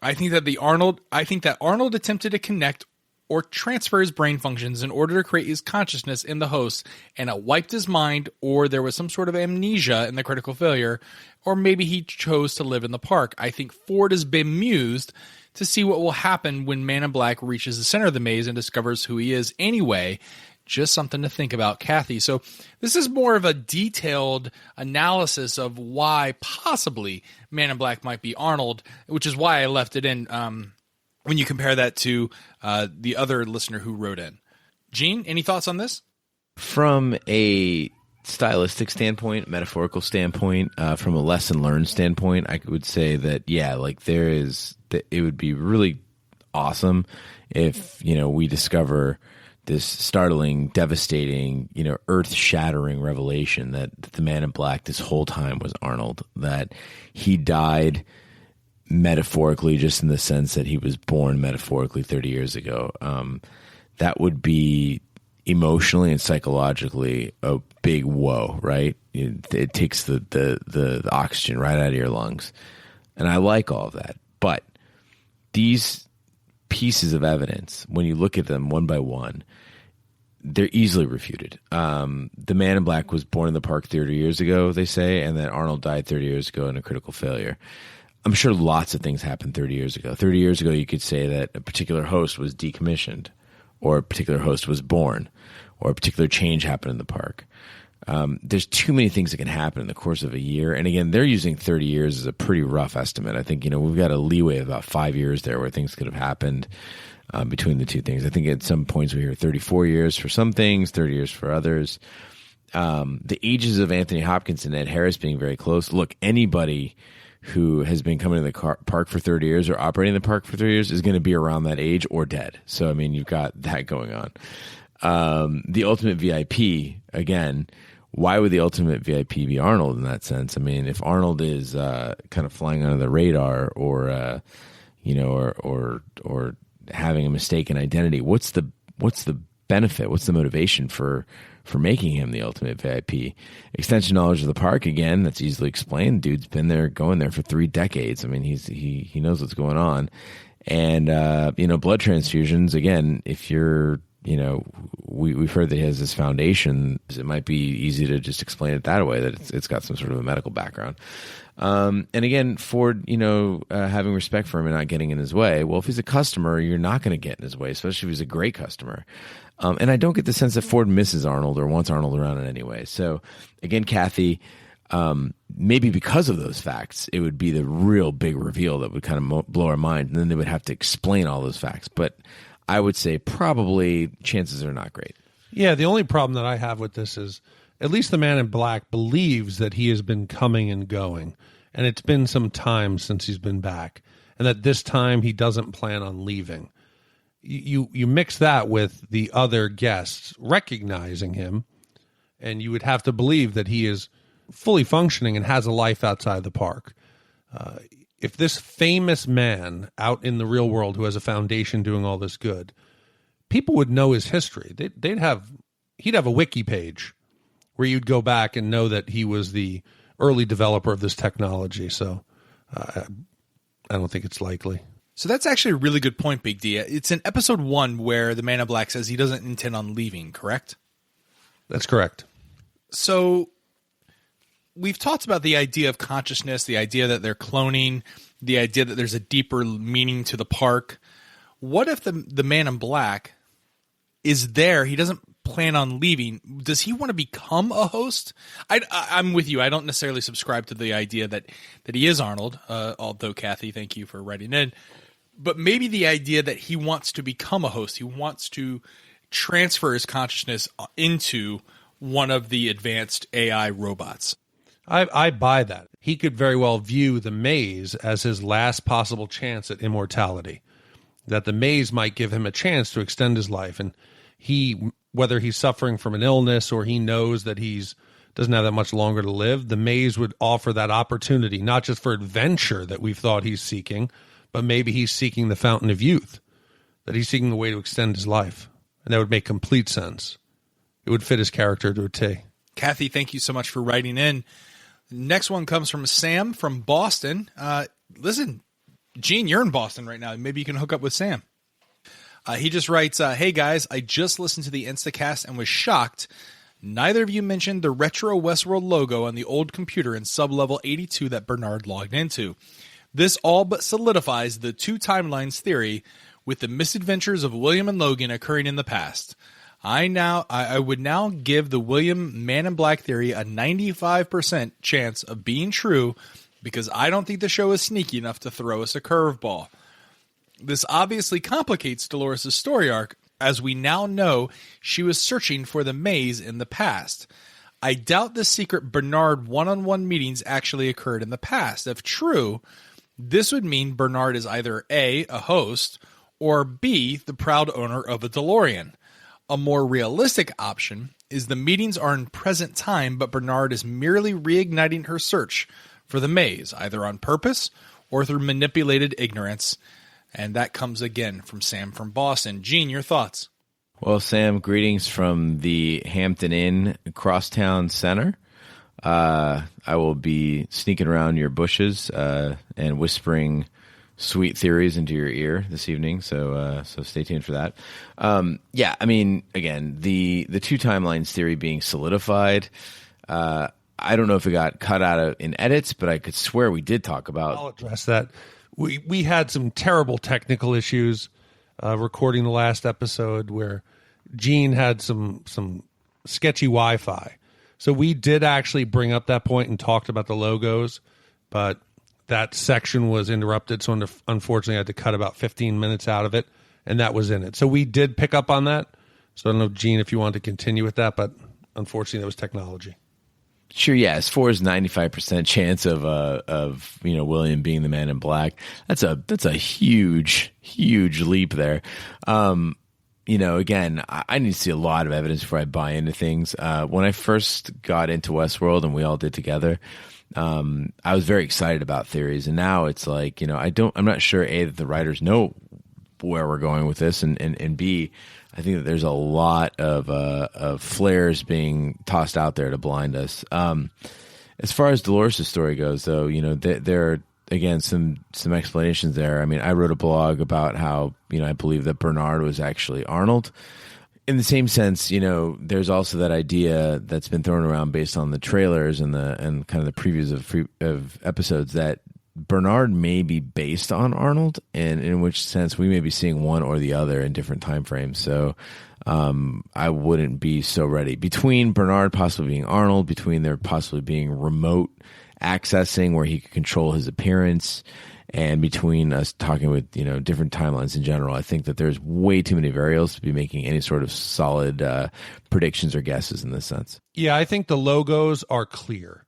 I think that Arnold attempted to connect or transfer his brain functions in order to create his consciousness in the host, and it wiped his mind, or there was some sort of amnesia in the critical failure, or maybe he chose to live in the park. I think Ford is bemused to see what will happen when Man in Black reaches the center of the maze and discovers who he is anyway. Just something to think about, Kathy. So this is more of a detailed analysis of why possibly Man in Black might be Arnold, which is why I left it in when you compare that to the other listener who wrote in. Gene, any thoughts on this? From a stylistic standpoint, metaphorical standpoint, from a lesson learned standpoint, I would say that, it would be really awesome if, we discover this startling, devastating, earth-shattering revelation that the Man in Black this whole time was Arnold, that he died metaphorically, just in the sense that he was born metaphorically 30 years ago. That would be emotionally and psychologically a big whoa, right? It takes the oxygen right out of your lungs. And I like all of that. But these pieces of evidence, when you look at them one by one, they're easily refuted. The Man in Black was born in the park 30 years ago, they say, and that Arnold died 30 years ago in a critical failure. I'm sure lots of things happened 30 years ago. 30 years ago, you could say that a particular host was decommissioned, or a particular host was born, or a particular change happened in the park. There's too many things that can happen in the course of a year. And again, they're using 30 years as a pretty rough estimate. I think, we've got a leeway of about 5 years there where things could have happened between the two things. I think at some points we hear 34 years for some things, 30 years for others. The ages of Anthony Hopkins and Ed Harris being very close. Look, anybody who has been coming to the park for 30 years or operating the park for 30 years is going to be around that age or dead. So, I mean, you've got that going on. The ultimate VIP, again, why would the ultimate VIP be Arnold in that sense? I mean, if Arnold is kind of flying under the radar or having a mistaken identity, what's the benefit? What's the motivation for making him the ultimate VIP? Extension knowledge of the park, again, that's easily explained. Dude's been there, going there for 3 decades. I mean, he knows what's going on. And blood transfusions, again, if you're we've heard that he has this foundation. It might be easy to just explain it that way, that it's got some sort of a medical background. And again, Ford, having respect for him and not getting in his way. Well, if he's a customer, you're not going to get in his way, especially if he's a great customer. And I don't get the sense that Ford misses Arnold or wants Arnold around in any way. So again, Kathy, maybe because of those facts, it would be the real big reveal that would kind of blow our mind. And then they would have to explain all those facts. But I would say probably chances are not great. Yeah, the only problem that I have with this is at least the Man in Black believes that he has been coming and going, and it's been some time since he's been back, and that this time he doesn't plan on leaving. You mix that with the other guests recognizing him, and you would have to believe that he is fully functioning and has a life outside the park. If this famous man out in the real world who has a foundation doing all this good, people would know his history. He'd have a wiki page where you'd go back and know that he was the early developer of this technology. So I don't think it's likely. So that's actually a really good point, Big D. It's in episode 1 where the Man in Black says he doesn't intend on leaving, correct? That's correct. So we've talked about the idea of consciousness, the idea that they're cloning, the idea that there's a deeper meaning to the park. What if the Man in Black is there? He doesn't plan on leaving. Does he want to become a host? I'm with you. I don't necessarily subscribe to the idea that he is Arnold, although, Kathy, thank you for writing in. But maybe the idea that he wants to become a host. He wants to transfer his consciousness into one of the advanced AI robots. I buy that. He could very well view the maze as his last possible chance at immortality. That the maze might give him a chance to extend his life. And he, whether he's suffering from an illness or he knows that he's doesn't have that much longer to live, the maze would offer that opportunity, not just for adventure that we've thought he's seeking, but maybe he's seeking the fountain of youth, that he's seeking the way to extend his life. And that would make complete sense. It would fit his character to a T. Kathy, thank you so much for writing in. Next one comes from Sam from Boston. Listen, Gene, you're in Boston right now. Maybe you can hook up with Sam. He just writes, hey guys, I just listened to the Instacast and was shocked. Neither of you mentioned the retro Westworld logo on the old computer in sublevel 82 that Bernard logged into. This all but solidifies the two timelines theory with the misadventures of William and Logan occurring in the past. I would now give the William Man in Black theory a 95% chance of being true because I don't think the show is sneaky enough to throw us a curveball. This obviously complicates Dolores' story arc, as we now know she was searching for the maze in the past. I doubt the secret Bernard one-on-one meetings actually occurred in the past. If true, this would mean Bernard is either A, a host, or B, the proud owner of a DeLorean. A more realistic option is the meetings are in present time, but Bernard is merely reigniting her search for the maze, either on purpose or through manipulated ignorance. And that comes again from Sam from Boston. Gene, your thoughts? Well, Sam, greetings from the Hampton Inn Crosstown Center. I will be sneaking around your bushes and whispering sweet theories into your ear this evening, so stay tuned for that. Yeah, I mean, again, the two timelines theory being solidified, I don't know if it got cut out in edits, but I could swear we did talk about. I'll address that. We had some terrible technical issues recording the last episode where Gene had some sketchy Wi-Fi. So we did actually bring up that point and talked about the logos, but that section was interrupted, so unfortunately I had to cut about 15 minutes out of it, and that was in it. So we did pick up on that. So I don't know, Gene, if you want to continue with that, but unfortunately that was technology. Sure, yeah. As far as 95% chance of William being the Man in Black, that's a huge leap there. Again, I need to see a lot of evidence before I buy into things. When I first got into Westworld, and we all did together, I was very excited about theories, and now it's like, I'm not sure A, that the writers know where we're going with this, and B, I think that there's a lot of flares being tossed out there to blind us. As far as Dolores' story goes, though, there are, again, some explanations there. I mean, I wrote a blog about how, I believe that Bernard was actually Arnold. in the same sense, there's also that idea that's been thrown around based on the trailers and kind of the previews of episodes that Bernard may be based on Arnold, and in which sense we may be seeing one or the other in different time frames. So I wouldn't be so ready. Between Bernard possibly being Arnold, between there possibly being remote accessing where he could control his appearance, and between us talking with different timelines in general, I think that there's way too many variables to be making any sort of solid predictions or guesses in this sense. Yeah, I think the logos are clear.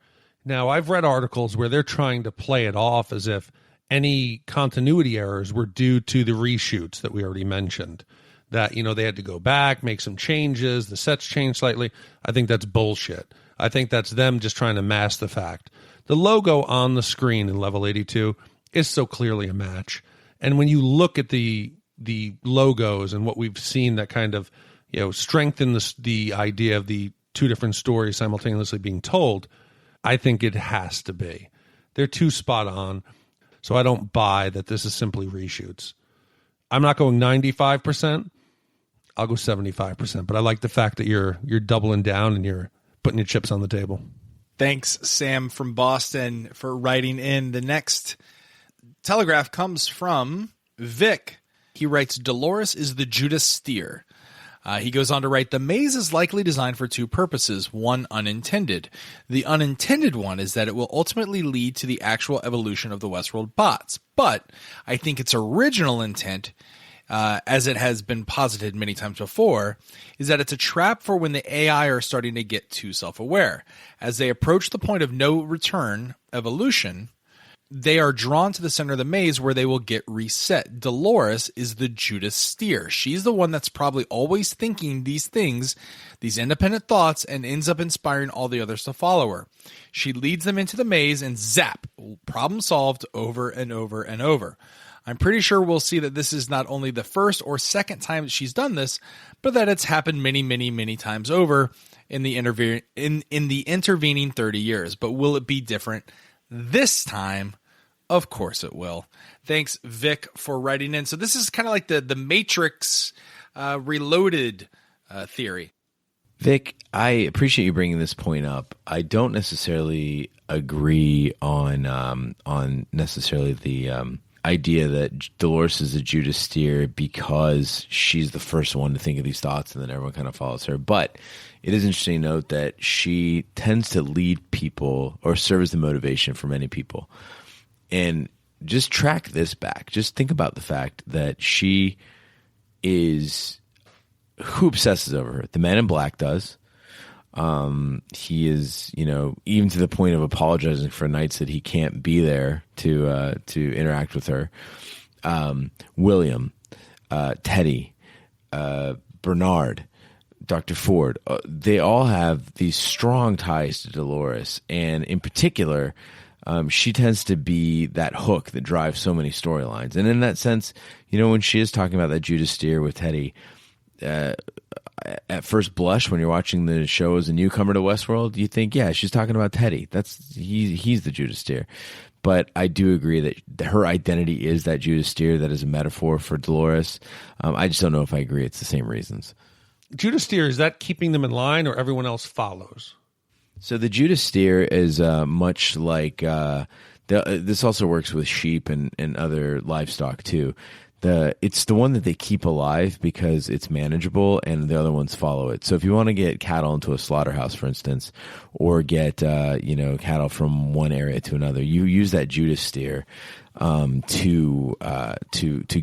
Now, I've read articles where they're trying to play it off as if any continuity errors were due to the reshoots that we already mentioned. That, they had to go back, make some changes, the sets changed slightly. I think that's bullshit. I think that's them just trying to mask the fact. The logo on the screen in Level 82 is so clearly a match. And when you look at the logos and what we've seen that kind of, strengthen the idea of the two different stories simultaneously being told, I think it has to be. They're too spot on. So I don't buy that this is simply reshoots. I'm not going 95%. I'll go 75%. But I like the fact that you're doubling down and you're putting your chips on the table. Thanks, Sam from Boston, for writing in. The next telegraph comes from Vic. He writes, Dolores is the Judas Steer. He goes on to write, the maze is likely designed for two purposes, one unintended. The unintended one is that it will ultimately lead to the actual evolution of the Westworld bots. But I think its original intent, as it has been posited many times before, is that it's a trap for when the AI are starting to get too self-aware. As they approach the point of no return evolution, they are drawn to the center of the maze where they will get reset. Dolores is the Judas Steer. She's the one that's probably always thinking these things, these independent thoughts, and ends up inspiring all the others to follow her. She leads them into the maze and zap, problem solved over and over and over. I'm pretty sure we'll see that this is not only the first or second time that she's done this, but that it's happened many, many, many times over in the intervening 30 years. But will it be different this time? Of course it will. Thanks, Vic, for writing in. So this is kind of like the Matrix Reloaded theory. Vic, I appreciate you bringing this point up. I don't necessarily agree on necessarily the idea that Dolores is a Judas Steer because she's the first one to think of these thoughts and then everyone kind of follows her. But it is interesting to note that she tends to lead people or serve as the motivation for many people. And just track this back. Just think about the fact that she is who obsesses over her. The Man in Black does. He is, even to the point of apologizing for nights that he can't be there to interact with her. William, Teddy, Bernard, Dr. Ford, they all have these strong ties to Dolores. And in particular, she tends to be that hook that drives so many storylines. And in that sense, when she is talking about that Judas Steer with Teddy, at first blush, when you're watching the show as a newcomer to Westworld, you think, yeah, she's talking about Teddy. He's the Judas Steer. But I do agree that her identity is that Judas Steer that is a metaphor for Dolores. I just don't know if I agree it's the same reasons. Judas Steer, is that keeping them in line or everyone else follows? So the Judas Steer is much like this also works with sheep and other livestock too. It's the one that they keep alive because it's manageable and the other ones follow it. So if you want to get cattle into a slaughterhouse, for instance, or get cattle from one area to another, you use that Judas Steer to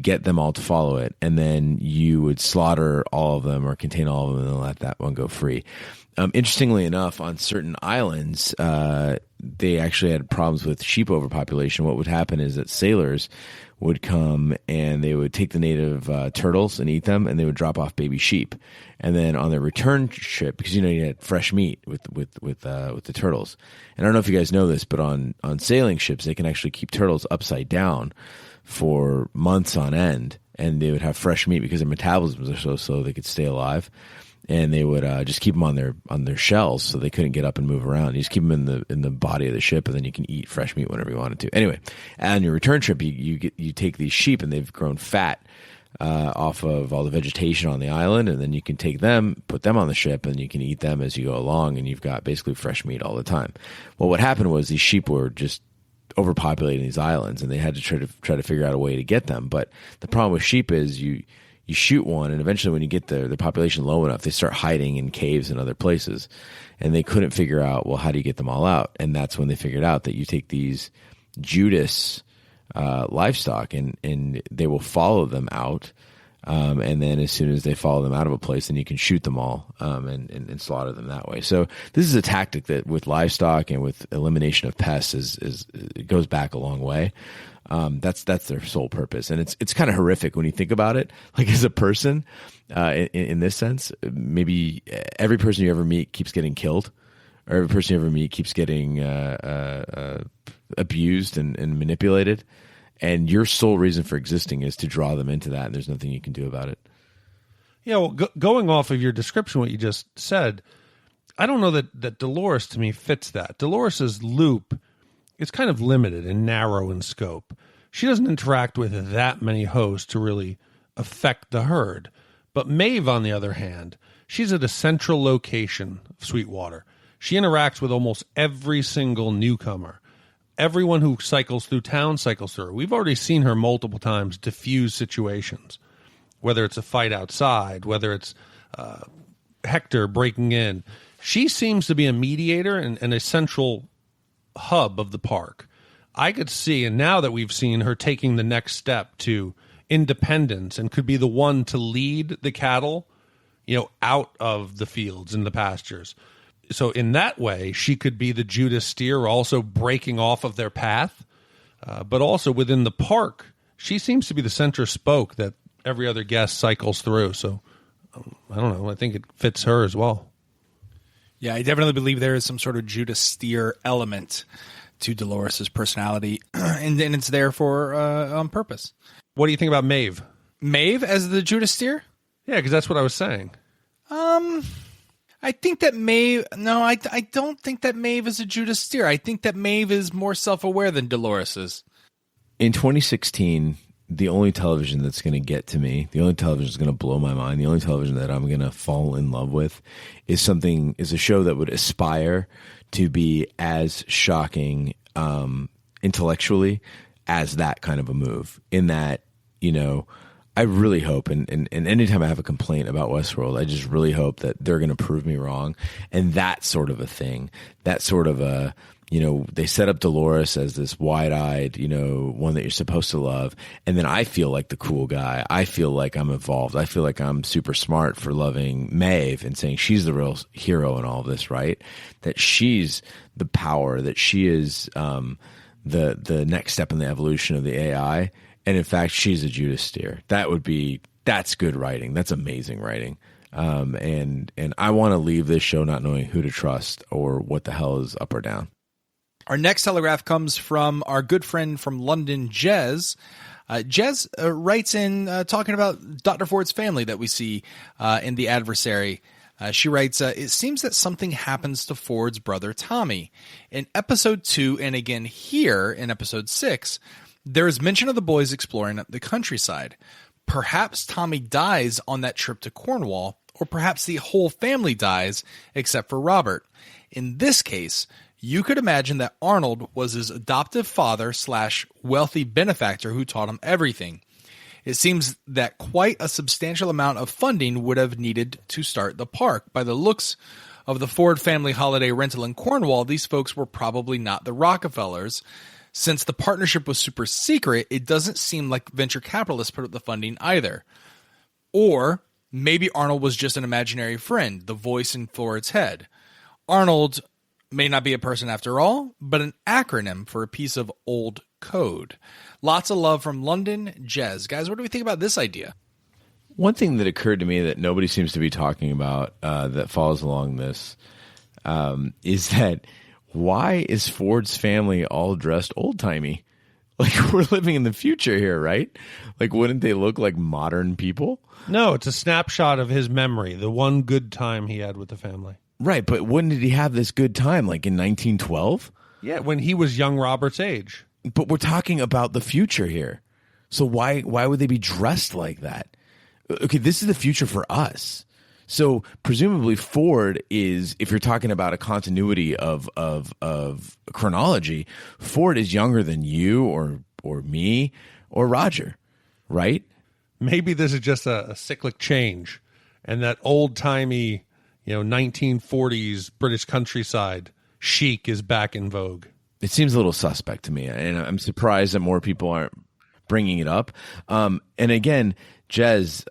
get them all to follow it, and then you would slaughter all of them or contain all of them and let that one go free. Interestingly enough, on certain islands, they actually had problems with sheep overpopulation. What would happen is that sailors would come and they would take the native turtles and eat them, and they would drop off baby sheep. And then on their return trip, because you had fresh meat with the turtles. And I don't know if you guys know this, but on sailing ships, they can actually keep turtles upside down for months on end, and they would have fresh meat because their metabolisms are so slow they could stay alive. And they would just keep them on their shells so they couldn't get up and move around. You just keep them in the body of the ship, and then you can eat fresh meat whenever you wanted to. Anyway, on your return trip, you take these sheep, and they've grown fat off of all the vegetation on the island, and then you can take them, put them on the ship, and you can eat them as you go along, and you've got basically fresh meat all the time. Well, what happened was these sheep were just overpopulating these islands, and they had to try to figure out a way to get them. But the problem with sheep is you shoot one, and eventually when you get the population low enough, they start hiding in caves and other places, and they couldn't figure out, well, how do you get them all out? And that's when they figured out that you take these Judas livestock, and they will follow them out. And then as soon as they follow them out of a place, then you can shoot them all and slaughter them that way. So this is a tactic that with livestock and with elimination of pests it goes back a long way. That's their sole purpose. And it's kind of horrific when you think about it, like as a person, in this sense. Maybe every person you ever meet keeps getting killed, or every person you ever meet keeps getting abused and manipulated. And your sole reason for existing is to draw them into that, and there's nothing you can do about it. Yeah, well, going off of your description, what you just said, I don't know that Dolores, to me, fits that. Dolores's loop is kind of limited and narrow in scope. She doesn't interact with that many hosts to really affect the herd. But Maeve, on the other hand, she's at a central location of Sweetwater. She interacts with almost every single newcomer. Everyone who cycles through town cycles through. We've already seen her multiple times diffuse situations, whether it's a fight outside, whether it's Hector breaking in. She seems to be a mediator and a central hub of the park. I could see, and now that we've seen her taking the next step to independence and could be the one to lead the cattle, out of the fields and the pastures. So in that way, she could be the Judas Steer, also breaking off of their path. But also within the park, she seems to be the center spoke that every other guest cycles through. So I don't know. I think it fits her as well. Yeah, I definitely believe there is some sort of Judas Steer element to Dolores's personality, and it's there for on purpose. What do you think about Maeve? Maeve as the Judas Steer? Yeah, because that's what I was saying. I think that Maeve... No, I don't think that Maeve is a Judas Steer. I think that Maeve is more self-aware than Dolores is. In 2016, the only television that's going to get to me, the only television that's going to blow my mind, the only television that I'm going to fall in love with is a show that would aspire to be as shocking intellectually as that kind of a move. In that, I really hope, and anytime I have a complaint about Westworld, I just really hope that they're going to prove me wrong. And that sort of a thing, that sort of a, they set up Dolores as this wide-eyed, one that you're supposed to love. And then I feel like the cool guy. I feel like I'm involved. I feel like I'm super smart for loving Maeve and saying she's the real hero in all of this, right? That she's the power, that she is the next step in the evolution of the AI. And in fact, she's a Judas Steer. That's good writing. That's amazing writing. And I want to leave this show not knowing who to trust or what the hell is up or down. Our next telegraph comes from our good friend from London, Jez. Jez writes in talking about Dr. Ford's family that we see in The Adversary. She writes, it seems that something happens to Ford's brother Tommy. In episode 2, and again here in episode 6, there is mention of the boys exploring the countryside. Perhaps Tommy dies on that trip to Cornwall, or perhaps the whole family dies except for Robert. In this case, you could imagine that Arnold was his adoptive father / wealthy benefactor who taught him everything. It seems that quite a substantial amount of funding would have needed to start the park. By the looks of the Ford family holiday rental in Cornwall, these folks were probably not the Rockefellers. Since the partnership was super secret, it doesn't seem like venture capitalists put up the funding either. Or maybe Arnold was just an imaginary friend, the voice in Ford's head. Arnold may not be a person after all, but an acronym for a piece of old code. Lots of love from London, Jez. Guys, what do we think about this idea? One thing that occurred to me that nobody seems to be talking about that follows along this is that why is Ford's family all dressed old-timey? Like, we're living in the future here, right? Like, wouldn't they look like modern people? No, it's a snapshot of his memory, the one good time he had with the family. Right, but when did he have this good time? Like in 1912? Yeah, when he was young Robert's age. But we're talking about the future here. So why would they be dressed like that? Okay, this is the future for us. So presumably Ford is, if you're talking about a continuity of chronology, Ford is younger than you or me or Roger, right? Maybe this is just a cyclic change, and that old-timey, 1940s British countryside chic is back in vogue. It seems a little suspect to me, and I'm surprised that more people aren't bringing it up. And again, Jez,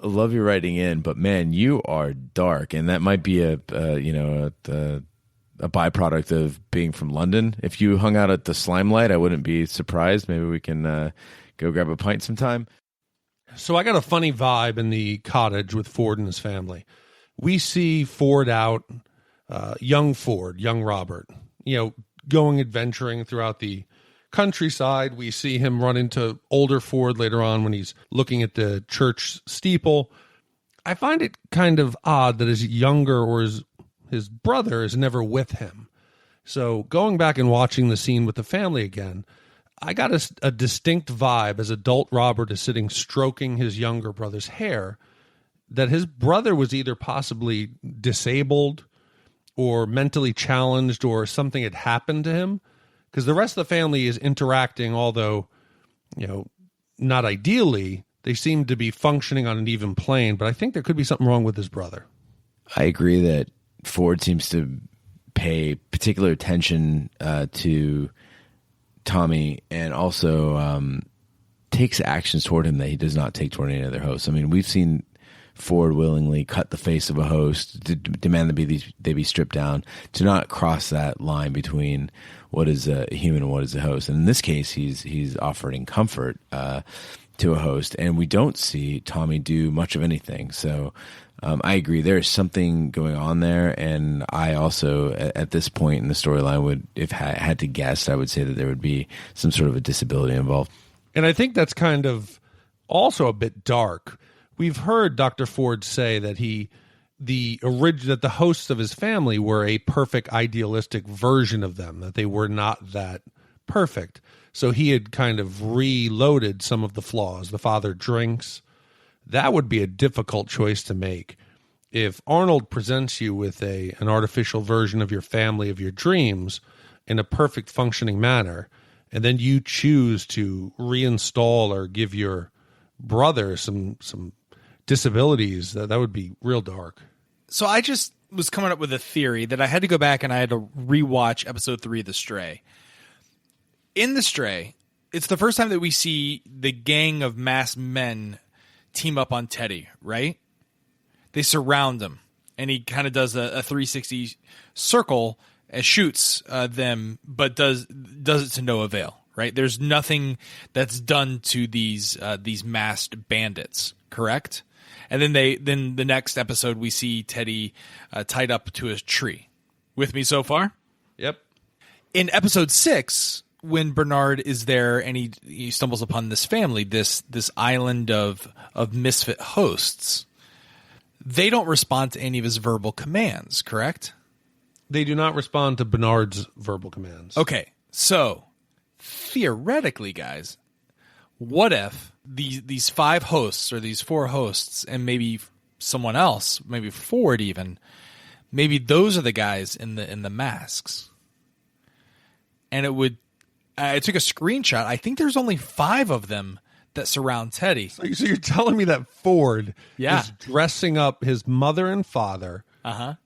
love your writing in, but man, you are dark, and that might be a byproduct of being from London. If you hung out at the Slime Light, I wouldn't be surprised. Maybe we can go grab a pint sometime. So I got a funny vibe in the cottage with Ford and his family. We see Ford out, young Robert, going adventuring throughout the countryside. We see him run into older Ford later on when he's looking at the church steeple. I find it kind of odd that his younger or his brother is never with him. So going back and watching the scene with the family again, I got a distinct vibe as adult Robert is sitting stroking his younger brother's hair that his brother was either possibly disabled or mentally challenged or something had happened to him, because the rest of the family is interacting, although, not ideally. They seem to be functioning on an even plane, but I think there could be something wrong with his brother. I agree that Ford seems to pay particular attention to Tommy, and also takes actions toward him that he does not take toward any other host. I mean, we've seen Ford willingly cut the face of a host, demand that they be stripped down, to not cross that line between what is a human and what is a host. And in this case, he's offering comfort to a host, and we don't see Tommy do much of anything. So I agree, there is something going on there, and I also, at this point in the storyline, would, if I had to guess, I would say that there would be some sort of a disability involved. And I think that's kind of also a bit dark. We've heard Dr. Ford say that that the hosts of his family were a perfect, idealistic version of them, that they were not that perfect. So he had kind of reloaded some of the flaws. The father drinks. That would be a difficult choice to make. If Arnold presents you with an artificial version of your family, of your dreams, in a perfect functioning manner, and then you choose to reinstall or give your brother some disabilities, that would be real dark. So I just was coming up with a theory that I had to go back and I had to rewatch episode 3 of The Stray. In The Stray, it's the first time that we see the gang of masked men team up on Teddy, right? They surround him, and he kind of does a 360 circle and shoots them, but does it to no avail, right? There's nothing that's done to these masked bandits, correct? And then the next episode we see Teddy tied up to a tree. With me so far? Yep. In episode 6, when Bernard is there and he stumbles upon this family, this island of misfit hosts, they don't respond to any of his verbal commands, correct? They do not respond to Bernard's verbal commands. Okay, so theoretically, guys, what if these 5 hosts or these 4 hosts and maybe someone else, maybe Ford even, maybe those are the guys in the masks, and it would. I took a screenshot. I think there's only 5 of them that surround Teddy. So you're telling me that Ford is dressing up his mother and father,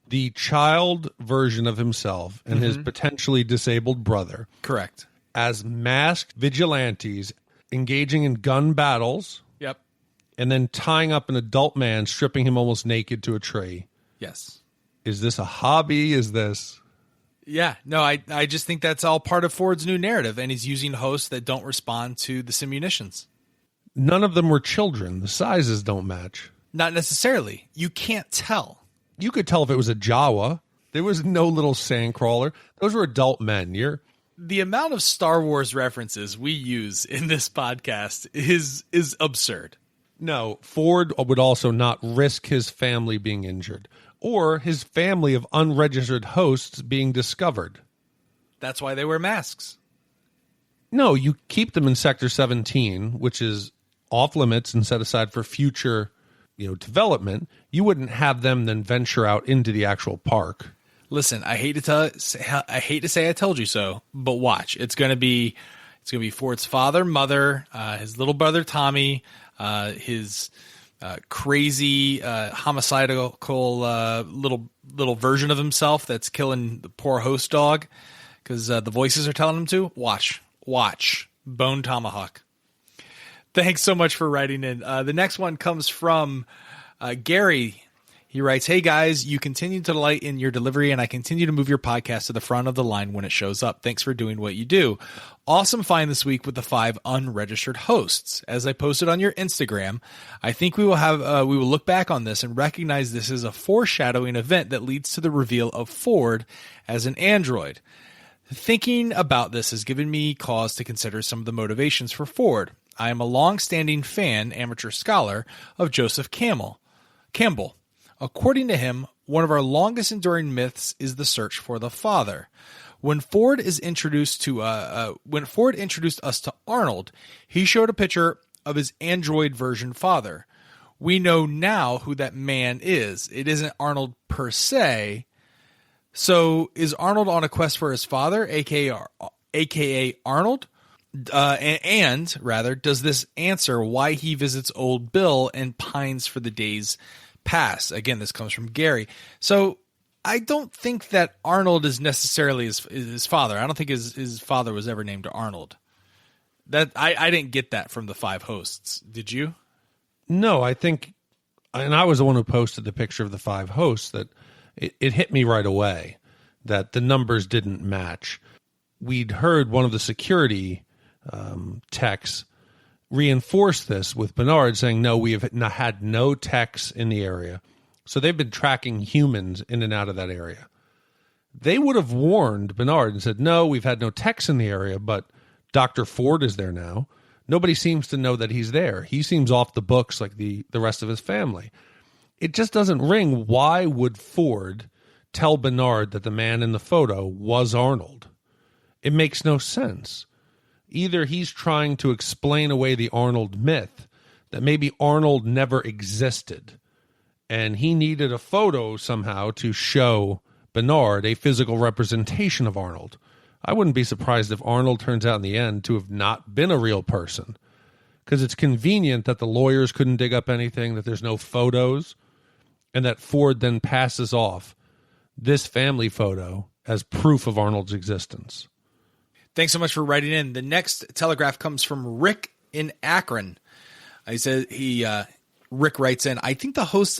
the child version of himself, and his potentially disabled brother. Correct. As masked vigilantes engaging in gun battles. Yep. And then tying up an adult man, stripping him almost naked to a tree. Yes. Is this a hobby? Is this... Yeah, no, I just think that's all part of Ford's new narrative, and he's using hosts that don't respond to the simunitions. None of them were children. The sizes don't match. Not necessarily. You can't tell. You could tell if it was a Jawa. There was no little sandcrawler. Those were adult men. The amount of Star Wars references we use in this podcast is absurd. No, Ford would also not risk his family being injured, or his family of unregistered hosts being discovered. That's why they wear masks. No, you keep them in Sector 17, which is off limits and set aside for future, development. You wouldn't have them then venture out into the actual park. Listen, I hate to say I told you so, but watch. It's going to be Ford's father, mother, his little brother Tommy, his crazy homicidal little version of himself that's killing the poor host dog because the voices are telling him to. Watch. Bone Tomahawk. Thanks so much for writing in. The next one comes from Gary. He writes, "Hey guys, you continue to delight in your delivery and I continue to move your podcast to the front of the line when it shows up. Thanks for doing what you do. Awesome find this week with the 5 unregistered hosts. As I posted on your Instagram, I think we will look back on this and recognize this is a foreshadowing event that leads to the reveal of Ford as an android. Thinking about this has given me cause to consider some of the motivations for Ford. I am a long-standing fan, amateur scholar, of Joseph Campbell. According to him, one of our longest enduring myths is the search for the father. When Ford introduced us to Arnold, he showed a picture of his android version father. We know now who that man is. It isn't Arnold per se. So is Arnold on a quest for his father, aka Arnold? And does this answer why he visits old Bill and pines for the days past? Again, this comes from Gary. So I don't think that Arnold is necessarily his father. I don't think his father was ever named Arnold. That I didn't get that from the 5 hosts. Did you? No, I think, and I was the one who posted the picture of the 5 hosts, that it hit me right away that the numbers didn't match. We'd heard one of the security techs reinforce this with Bernard saying, no, we have had no techs in the area. So they've been tracking humans in and out of that area. They would have warned Bernard and said, no, we've had no techs in the area, but Dr. Ford is there now. Nobody seems to know that he's there. He seems off the books like the rest of his family. It just doesn't ring. Why would Ford tell Bernard that the man in the photo was Arnold? It makes no sense. Either he's trying to explain away the Arnold myth, that maybe Arnold never existed, and he needed a photo somehow to show Bernard a physical representation of Arnold. I wouldn't be surprised if Arnold turns out in the end to have not been a real person, because it's convenient that the lawyers couldn't dig up anything, that there's no photos, and that Ford then passes off this family photo as proof of Arnold's existence. Thanks so much for writing in. The next telegraph comes from Rick in Akron. Rick writes in, I think the hosts,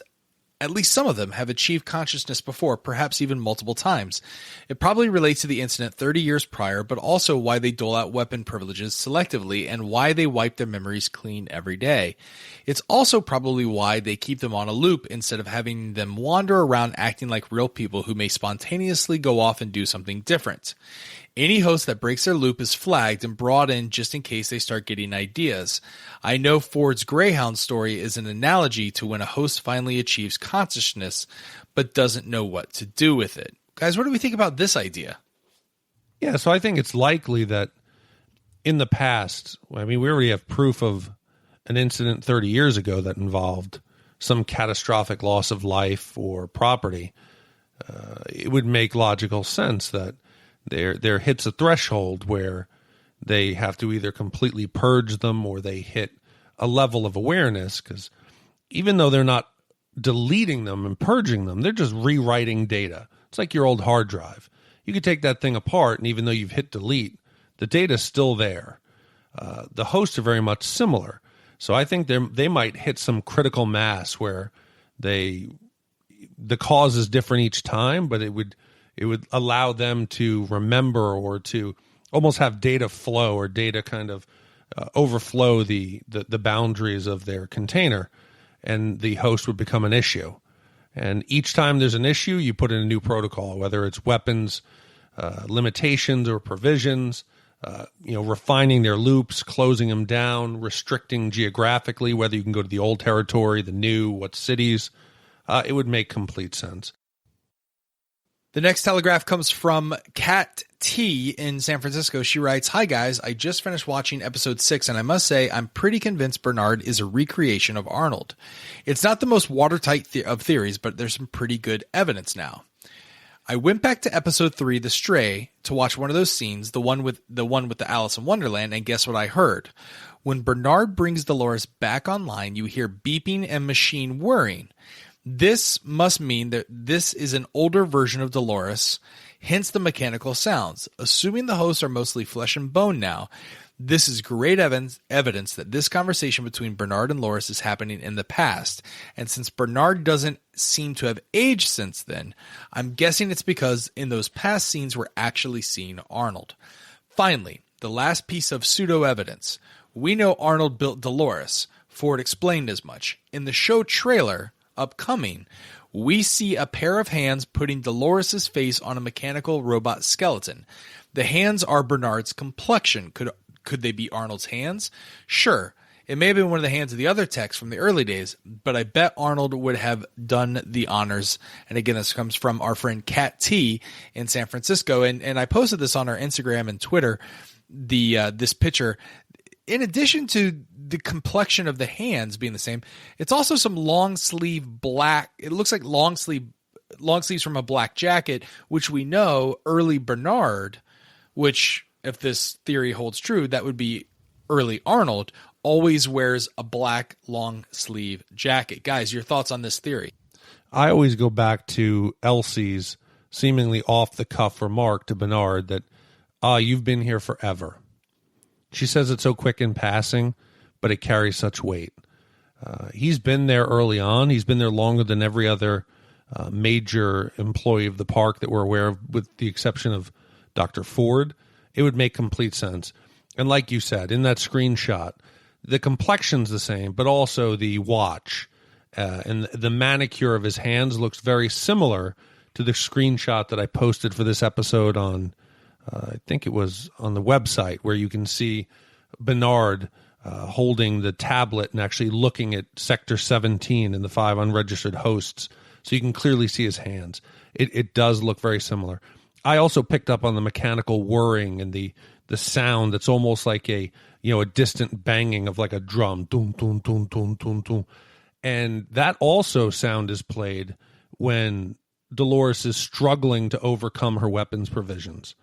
at least some of them, have achieved consciousness before, perhaps even multiple times. It probably relates to the incident 30 years prior, but also why they dole out weapon privileges selectively and why they wipe their memories clean every day. It's also probably why they keep them on a loop instead of having them wander around acting like real people who may spontaneously go off and do something different. Any host that breaks their loop is flagged and brought in just in case they start getting ideas. I know Ford's Greyhound story is an analogy to when a host finally achieves consciousness but doesn't know what to do with it. Guys, what do we think about this idea? Yeah, so I think it's likely that in the past, I mean, we already have proof of an incident 30 years ago that involved some catastrophic loss of life or property. It would make logical sense that there hits a threshold where they have to either completely purge them or they hit a level of awareness, because even though they're not deleting them and purging them, they're just rewriting data. It's like your old hard drive. You could take that thing apart, and even though you've hit delete, the data's still there. The hosts are very much similar. So I think they might hit some critical mass where the cause is different each time, but it would allow them to remember or to almost have data flow or data kind of overflow the boundaries of their container, and the host would become an issue. And each time there's an issue, you put in a new protocol, whether it's weapons, limitations or provisions, refining their loops, closing them down, restricting geographically, whether you can go to the old territory, the new, what cities. It would make complete sense. The next telegraph comes from Kat T in San Francisco. She writes, "Hi guys, I just finished watching episode 6 and I must say I'm pretty convinced Bernard is a recreation of Arnold. It's not the most watertight of theories, but there's some pretty good evidence now. I went back to episode 3, The Stray, to watch one of those scenes, the one with the Alice in Wonderland, and guess what I heard? When Bernard brings Dolores back online, you hear beeping and machine whirring. This must mean that this is an older version of Dolores, hence the mechanical sounds. Assuming the hosts are mostly flesh and bone now, this is great evidence that this conversation between Bernard and Dolores is happening in the past. And since Bernard doesn't seem to have aged since then, I'm guessing it's because in those past scenes we're actually seeing Arnold. Finally, the last piece of pseudo-evidence. We know Arnold built Dolores. Ford explained as much. In the show trailer, upcoming, we see a pair of hands putting Dolores' face on a mechanical robot skeleton. The hands are Bernard's complexion. Could they be Arnold's hands? Sure. It may have been one of the hands of the other techs from the early days, but I bet Arnold would have done the honors. And again, this comes from our friend Kat T in San Francisco. And I posted this on our Instagram and Twitter, this picture. In addition to the complexion of the hands being the same, it's also some long sleeve black. It looks like long sleeves from a black jacket, which we know early Bernard, which if this theory holds true, that would be early Arnold, always wears a black long sleeve jacket. Guys, your thoughts on this theory? I always go back to Elsie's seemingly off the cuff remark to Bernard that, you've been here forever. She says it so quick in passing, but it carries such weight. He's been there early on. He's been there longer than every other major employee of the park that we're aware of, with the exception of Dr. Ford. It would make complete sense. And like you said, in that screenshot, the complexion's the same, but also the watch and the manicure of his hands looks very similar to the screenshot that I posted for this episode on I think it was on the website, where you can see Bernard holding the tablet and actually looking at Sector 17 and the 5 unregistered hosts. So you can clearly see his hands. It does look very similar. I also picked up on the mechanical whirring and the sound that's almost like a distant banging of like a drum. Dun, dun, dun, dun, dun, dun. And that also sound is played when Dolores is struggling to overcome her weapons provisions.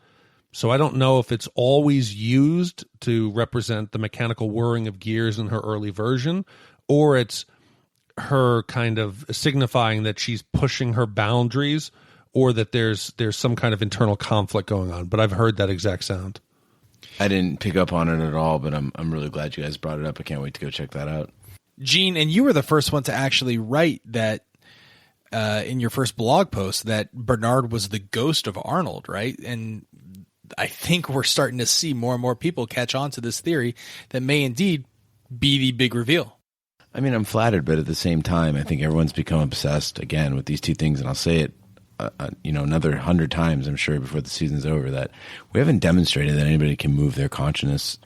So I don't know if it's always used to represent the mechanical whirring of gears in her early version, or it's her kind of signifying that she's pushing her boundaries, or that there's some kind of internal conflict going on. But I've heard that exact sound. I didn't pick up on it at all, but I'm really glad you guys brought it up. I can't wait to go check that out. Gene, and you were the first one to actually write that in your first blog post that Bernard was the ghost of Arnold, right? And I think we're starting to see more and more people catch on to this theory that may indeed be the big reveal. I mean, I'm flattered, but at the same time, I think everyone's become obsessed again with these two things. And I'll say it, another 100 times, I'm sure, before the season's over, that we haven't demonstrated that anybody can move their consciousness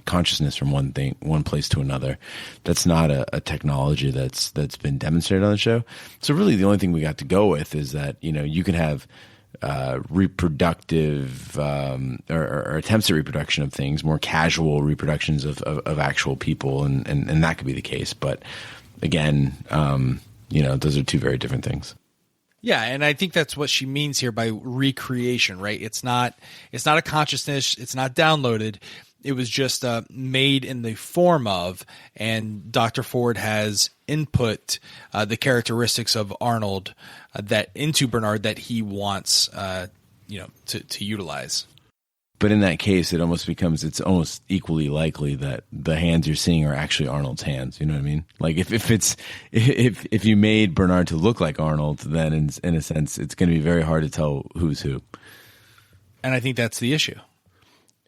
from one place to another. That's not a technology that's been demonstrated on the show. So really, the only thing we got to go with is that you can have reproductive or attempts at reproduction of things, more casual reproductions of actual people, and that could be the case. But again, those are two very different things. Yeah, and I think that's what she means here by recreation, right? It's not a consciousness, it's not downloaded. It was just made in the form of, and Dr. Ford has input the characteristics of Arnold that into Bernard that he wants to utilize. But in that case, it's almost equally likely that the hands you're seeing are actually Arnold's hands. You know what I mean? Like if you made Bernard to look like Arnold, then in a sense, it's going to be very hard to tell who's who. And I think that's the issue.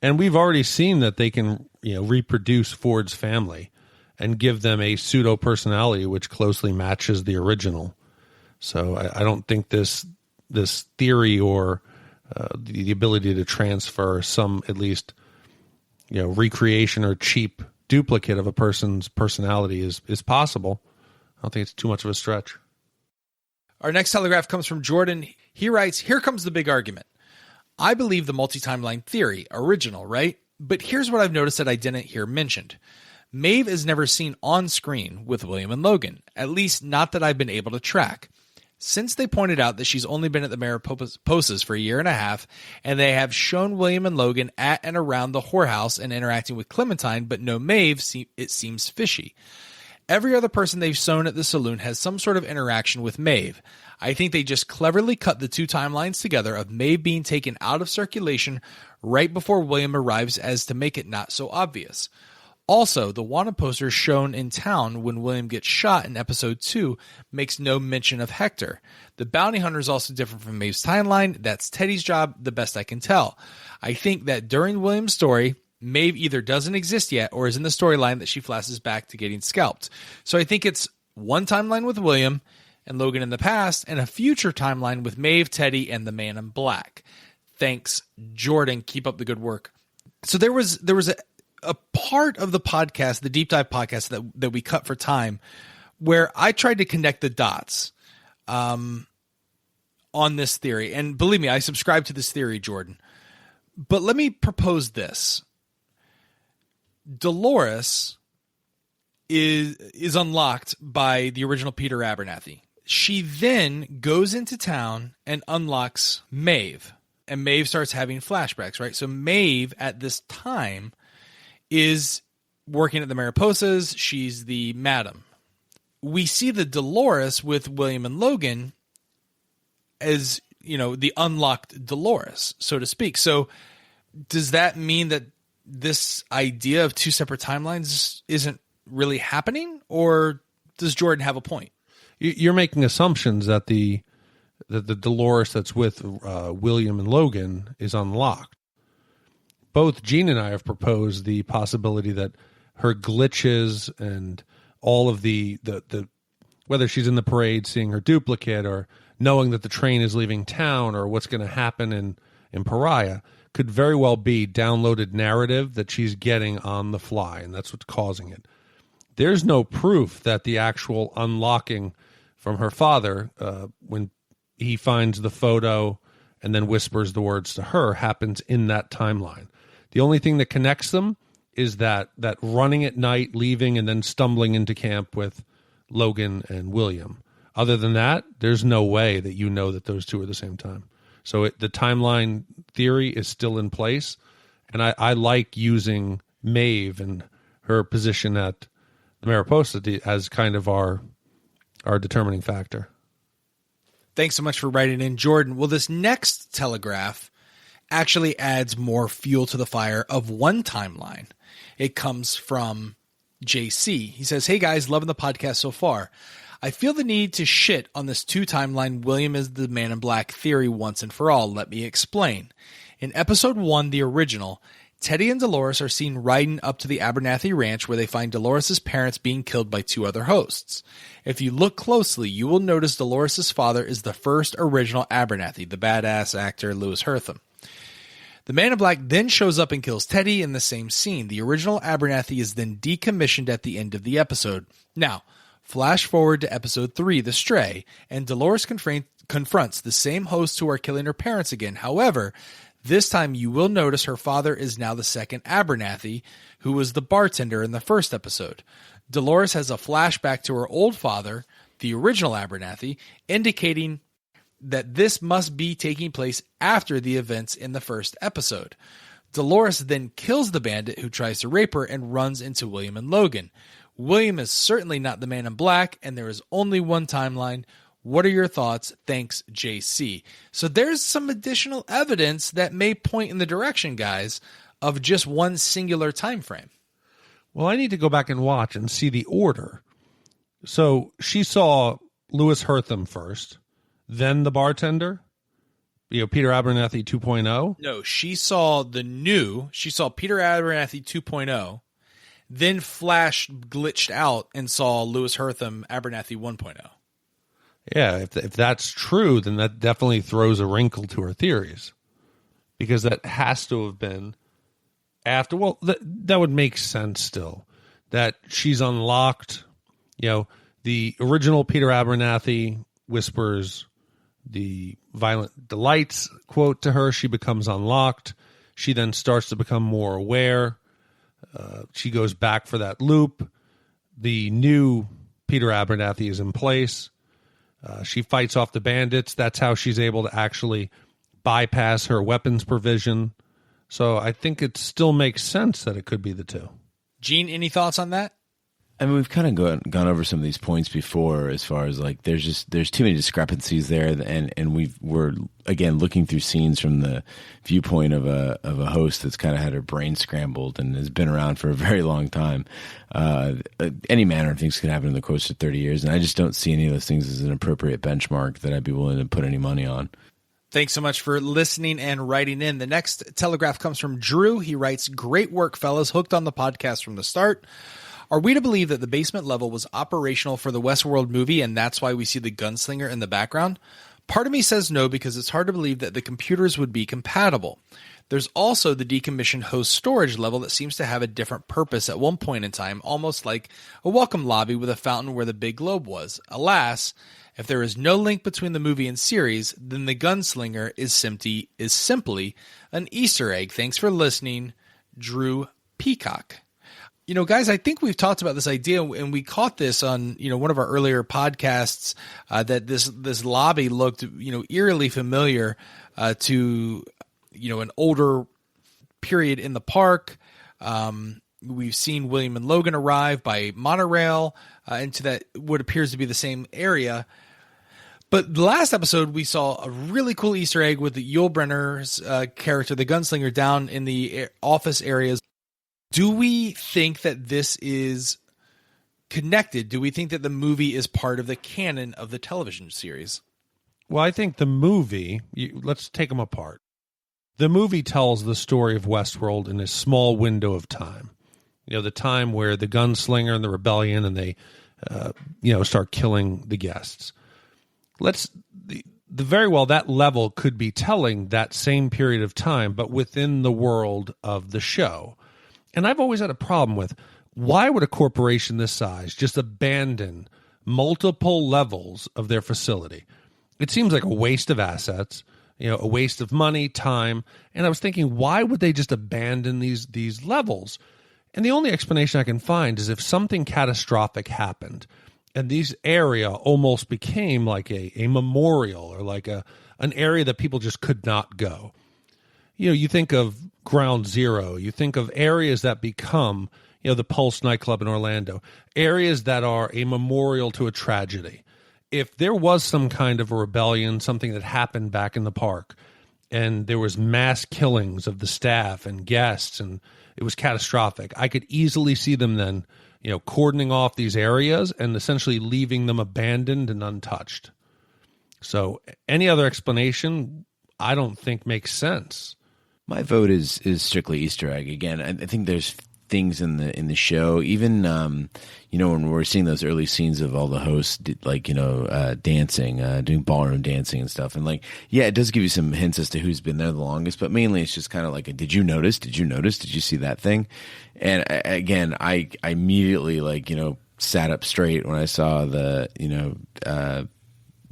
And we've already seen that they can, reproduce Ford's family and give them a pseudo personality which closely matches the original. So I don't think this theory or the ability to transfer some, at least, recreation or cheap duplicate of a person's personality is possible. I don't think it's too much of a stretch. Our next telegraph comes from Jordan. He writes, here comes the big argument. I believe the multi-timeline theory, original, right? But here's what I've noticed that I didn't hear mentioned. Maeve is never seen on screen with William and Logan, at least not that I've been able to track. Since they pointed out that she's only been at the Mariposas for a year and a half, and they have shown William and Logan at and around the whorehouse and interacting with Clementine, but no Maeve, it seems fishy. Every other person they've shown at the saloon has some sort of interaction with Maeve. I think they just cleverly cut the two timelines together of Maeve being taken out of circulation right before William arrives as to make it not so obvious. Also, the wanted poster shown in town when William gets shot in episode 2 makes no mention of Hector. The bounty hunter is also different from Maeve's timeline. That's Teddy's job, the best I can tell. I think that during William's story, Maeve either doesn't exist yet or is in the storyline that she flashes back to getting scalped. So I think it's one timeline with William and Logan in the past and a future timeline with Maeve, Teddy, and the Man in Black. Thanks, Jordan. Keep up the good work. So there was a part of the podcast, the deep dive podcast that we cut for time, where I tried to connect the dots on this theory. And believe me, I subscribe to this theory, Jordan. But let me propose this. Dolores is unlocked by the original Peter Abernathy. She then goes into town and unlocks Maeve. And Maeve starts having flashbacks, right? So Maeve at this time is working at the Mariposas. She's the madam. We see the Dolores with William and Logan as, the unlocked Dolores, so to speak. So does that mean that this idea of two separate timelines isn't really happening? Or does Jordan have a point? You're making assumptions that the Dolores that's with William and Logan is unlocked. Both Gene and I have proposed the possibility that her glitches and all of the whether she's in the parade seeing her duplicate or knowing that the train is leaving town or what's going to happen in Pariah could very well be downloaded narrative that she's getting on the fly, and that's what's causing it. There's no proof that the actual unlocking from her father, when he finds the photo and then whispers the words to her, happens in that timeline. The only thing that connects them is that running at night, leaving, and then stumbling into camp with Logan and William. Other than that, there's no way that you know that those two are the same time. So the timeline theory is still in place, and I like using Maeve and her position at the Mariposa as kind of our determining factor. Thanks so much for writing in, Jordan. Well, this next telegraph actually adds more fuel to the fire of one timeline. It comes from JC. He says, hey guys, loving the podcast so far. I feel the need to shit on this two timeline William is the Man in Black theory once and for all. Let me explain. In episode 1, the original, Teddy and Dolores are seen riding up to the Abernathy Ranch where they find Dolores' parents being killed by two other hosts. If you look closely, you will notice Dolores' father is the first original Abernathy, the badass actor Lewis Hertham. The Man in Black then shows up and kills Teddy in the same scene. The original Abernathy is then decommissioned at the end of the episode. Now, flash forward to episode 3, The Stray, and Dolores confronts the same hosts who are killing her parents again. However, this time you will notice her father is now the second Abernathy, who was the bartender in the first episode. Dolores has a flashback to her old father, the original Abernathy, indicating that this must be taking place after the events in the first episode. Dolores then kills the bandit who tries to rape her and runs into William and Logan. William is certainly not the Man in Black, and there is only one timeline. What are your thoughts? Thanks, JC. So there's some additional evidence that may point in the direction, guys, of just one singular time frame. Well, I need to go back and watch and see the order. So she saw Lewis Hertham first, then the bartender, Peter Abernathy 2.0. No, she saw Peter Abernathy 2.0, then Flash glitched out and saw Lewis Hertham Abernathy 1.0. Yeah, if that's true, then that definitely throws a wrinkle to her theories, because that has to have been after. Well, that would make sense still, that she's unlocked. The original Peter Abernathy whispers the violent delights quote to her. She becomes unlocked. She then starts to become more aware. She goes back for that loop. The new Peter Abernathy is in place. She fights off the bandits. That's how she's able to actually bypass her weapons provision. So I think it still makes sense that it could be the two. Gene, any thoughts on that? I mean, we've kind of gone over some of these points before, as far as like there's too many discrepancies there, and we're again looking through scenes from the viewpoint of a host that's kind of had her brain scrambled and has been around for a very long time. Any manner of things can happen in the course of 30 years, and I just don't see any of those things as an appropriate benchmark that I'd be willing to put any money on. Thanks so much for listening and writing in. The next telegraph comes from Drew. He writes, "Great work, fellas. Hooked on the podcast from the start. Are we to believe that the basement level was operational for the Westworld movie and that's why we see the gunslinger in the background? Part of me says no, because it's hard to believe that the computers would be compatible. There's also the decommissioned host storage level that seems to have a different purpose at one point in time, almost like a welcome lobby with a fountain where the big globe was. Alas, if there is no link between the movie and series, then the gunslinger is simply an Easter egg. Thanks for listening, Drew Peacock." You know, guys, I think we've talked about this idea, and we caught this on, one of our earlier podcasts, that this lobby looked, eerily familiar to, an older period in the park. We've seen William and Logan arrive by monorail into that what appears to be the same area. But the last episode, we saw a really cool Easter egg with the Yul Brynner's character, the gunslinger, down in the office areas. Do we think that this is connected? Do we think that the movie is part of the canon of the television series? Well, I think the movie, let's take them apart. The movie tells the story of Westworld in a small window of time. The time where the gunslinger and the rebellion and they, start killing the guests. Very well, that level could be telling that same period of time, but within the world of the show. And I've always had a problem with, why would a corporation this size just abandon multiple levels of their facility? It seems like a waste of assets, a waste of money, time. And I was thinking, why would they just abandon these levels? And the only explanation I can find is if something catastrophic happened and this area almost became like a memorial or like an area that people just could not go. You think of Ground Zero, you think of areas that become, the Pulse nightclub in Orlando, areas that are a memorial to a tragedy. If there was some kind of a rebellion, something that happened back in the park, and there was mass killings of the staff and guests, and it was catastrophic, I could easily see them then, cordoning off these areas and essentially leaving them abandoned and untouched. So any other explanation, I don't think makes sense. My vote is strictly Easter egg. Again, I think there's things in the show, even when we're seeing those early scenes of all the hosts dancing, doing ballroom dancing and stuff, and it does give you some hints as to who's been there the longest, but mainly it's just kind of like a, did you notice, did you see that thing? And I immediately sat up straight when I saw the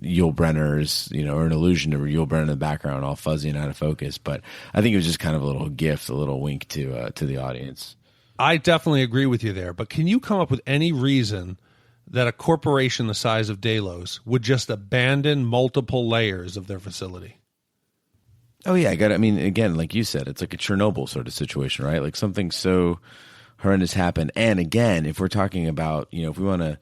Yul Brynner's, or an allusion to Yul Brynner in the background, all fuzzy and out of focus. But I think it was just kind of a little gift, a little wink to the audience. I definitely agree with you there. But can you come up with any reason that a corporation the size of Delos would just abandon multiple layers of their facility? Oh yeah, again, like you said, it's like a Chernobyl sort of situation, right? Like something so horrendous happened. And again, if we're talking about, if we want to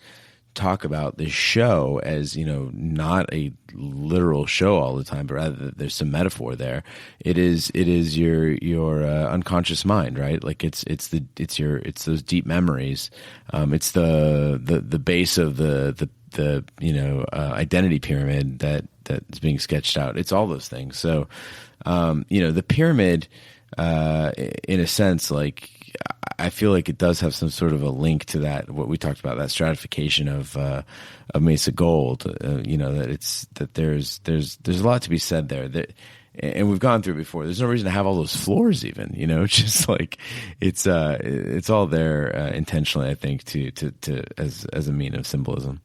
talk about this show as not a literal show all the time, but rather that there's some metaphor there. It is your unconscious mind, right? Like it's those deep memories. It's the base of the identity pyramid that is being sketched out. It's all those things. So the pyramid in a sense, I feel like it does have some sort of a link to that, what we talked about, that stratification of Mesa Gold. That there's a lot to be said there. And we've gone through it before. There's no reason to have all those floors, even. It's just it's all there intentionally, I think, to as a mean of symbolism.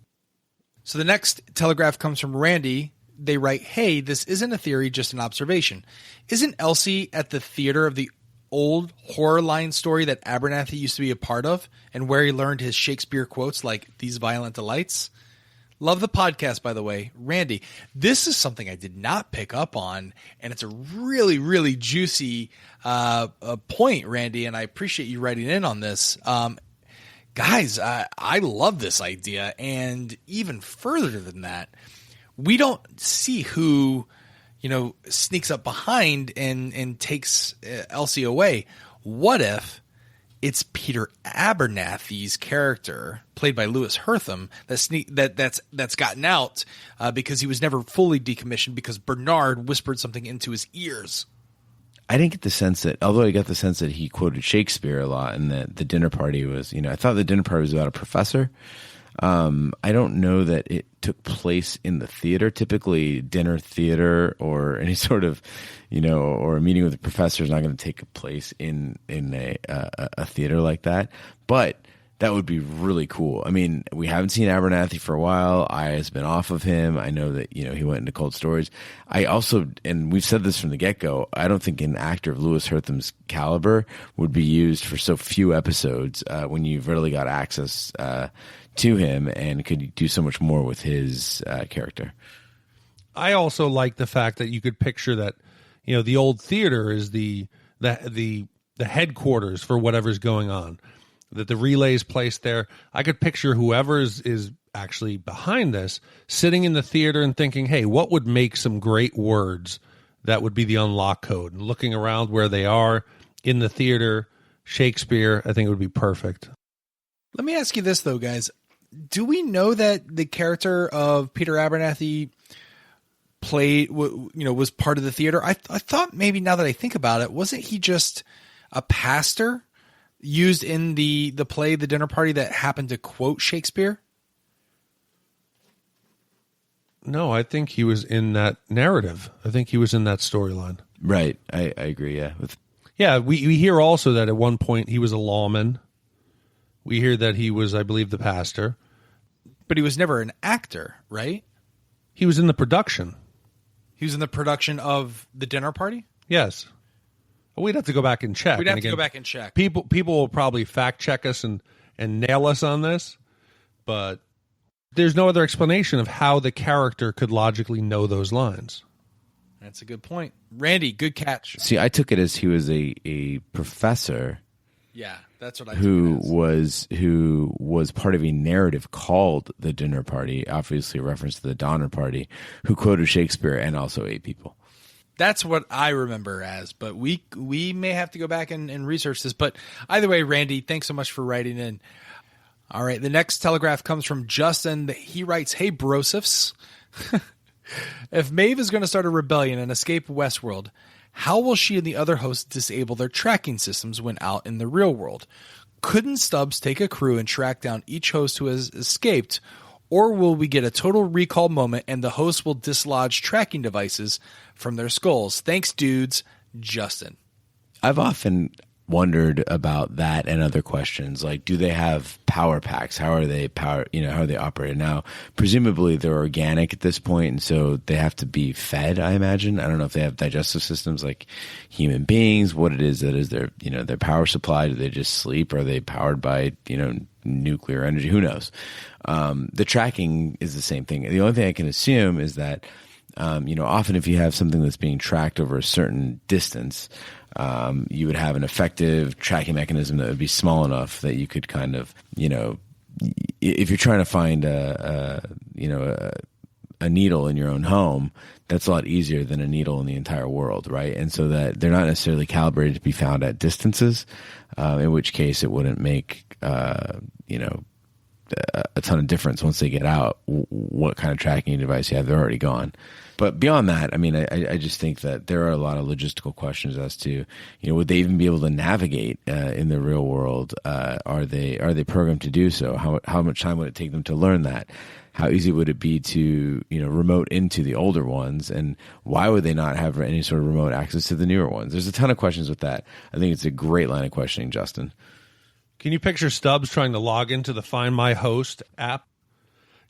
So the next telegraph comes from Randy. they write, "Hey, this isn't a theory, just an observation. Isn't Elsie at the theater of the old horror line story that Abernathy used to be a part of, and where he learned his Shakespeare quotes like 'These violent delights'?" Love the podcast, by the way. Randy, this is something I did not pick up on, and it's a really, really juicy point, Randy, and I appreciate you writing in on this. Guys, I love this idea, and even further than that, we don't see who, sneaks up behind and takes Elsie away. What if it's Peter Abernathy's character, played by Lewis Hertham, that's gotten out because he was never fully decommissioned because Bernard whispered something into his ears? I didn't get the sense that, although I got the sense that he quoted Shakespeare a lot, and that the dinner party was, I thought the dinner party was about a professor. I don't know that it took place in the theater. Typically, dinner theater or any sort of, or a meeting with a professor is not going to take place in a theater like that. But that would be really cool. I mean, we haven't seen Abernathy for a while. Eye has been off of him. I know that, he went into cold storage. I also, and we've said this from the get-go, I don't think an actor of Lewis Hertham's caliber would be used for so few episodes when you've really got access to him and could do so much more with his character. I also like the fact that you could picture that, the old theater is the headquarters for whatever's going on, that the relay's placed there. I could picture whoever is actually behind this sitting in the theater and thinking, hey, what would make some great words that would be the unlock code? And looking around where they are in the theater, Shakespeare, I think it would be perfect. Let me ask you this, though, guys. Do we know that the character of Peter Abernathy was part of the theater? I thought maybe, now that I think about it, wasn't he just a pastor used in the play, The Dinner Party, that happened to quote Shakespeare? No, I think he was in that narrative. I think he was in that storyline. Right. I agree, yeah. Yeah, we hear also that at one point he was a lawman. We hear that he was, I believe, the pastor. But he was never an actor, right? He was in the production. He was in the production of The Dinner Party? Yes. We'd have to go back and check. We'd have to go back and check. People will probably fact check us and nail us on this, but there's no other explanation of how the character could logically know those lines. That's a good point. Randy, good catch. See, I took it as he was a professor. Yeah, that's what I who was part of a narrative called The Dinner Party, obviously a reference to the Donner Party, who quoted Shakespeare and also ate people. That's what I remember as, but we may have to go back and research this. But either way, Randy, thanks so much for writing in. All right, the next telegraph comes from Justin. He writes, "Hey, brosifs, if Maeve is going to start a rebellion and escape Westworld, how will she and the other hosts disable their tracking systems when out in the real world? Couldn't Stubbs take a crew and track down each host who has escaped, or will we get a total recall moment and the hosts will dislodge tracking devices from their skulls? Thanks, dudes. Justin." I've often wondered about that and other questions, like, do they have power packs? How are they how are they operated? Now, presumably they're organic at this point, and so they have to be fed, I imagine. I don't know if they have digestive systems like human beings, what it is that is their power supply. Do they just sleep? Are they powered by, nuclear energy? Who knows? The tracking is the same thing. The only thing I can assume is that, often if you have something that's being tracked over a certain distance, you would have an effective tracking mechanism that would be small enough that you could kind of, if you're trying to find a needle in your own home, that's a lot easier than a needle in the entire world, right? And so that they're not necessarily calibrated to be found at distances, in which case it wouldn't make, a ton of difference once they get out, what kind of tracking device you have. They're already gone. But beyond that, I mean, I just think that there are a lot of logistical questions as to, would they even be able to navigate in the real world? Are they programmed to do so? How much time would it take them to learn that? How easy would it be to, remote into the older ones? And why would they not have any sort of remote access to the newer ones? There's a ton of questions with that. I think it's a great line of questioning, Justin. Can you picture Stubbs trying to log into the Find My Host app?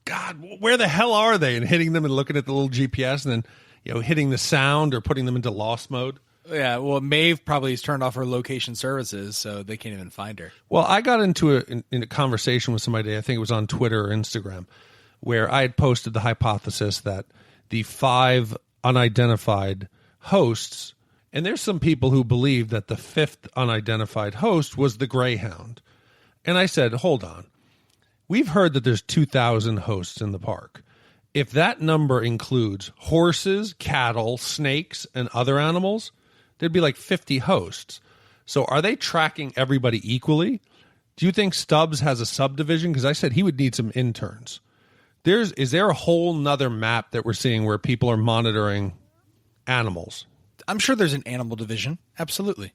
God, where the hell are they? And hitting them and looking at the little GPS and then, hitting the sound or putting them into lost mode. Yeah, well, Maeve probably has turned off her location services, so they can't even find her. Well, I got into in a conversation with somebody, I think it was on Twitter or Instagram, where I had posted the hypothesis that the 5 unidentified hosts, and there's some people who believe that the 5th unidentified host was the Greyhound. And I said, hold on. We've heard that there's 2,000 hosts in the park. If that number includes horses, cattle, snakes, and other animals, there'd be like 50 hosts. So are they tracking everybody equally? Do you think Stubbs has a subdivision? Because I said he would need some interns. Is there a whole nother map that we're seeing where people are monitoring animals? I'm sure there's an animal division. Absolutely.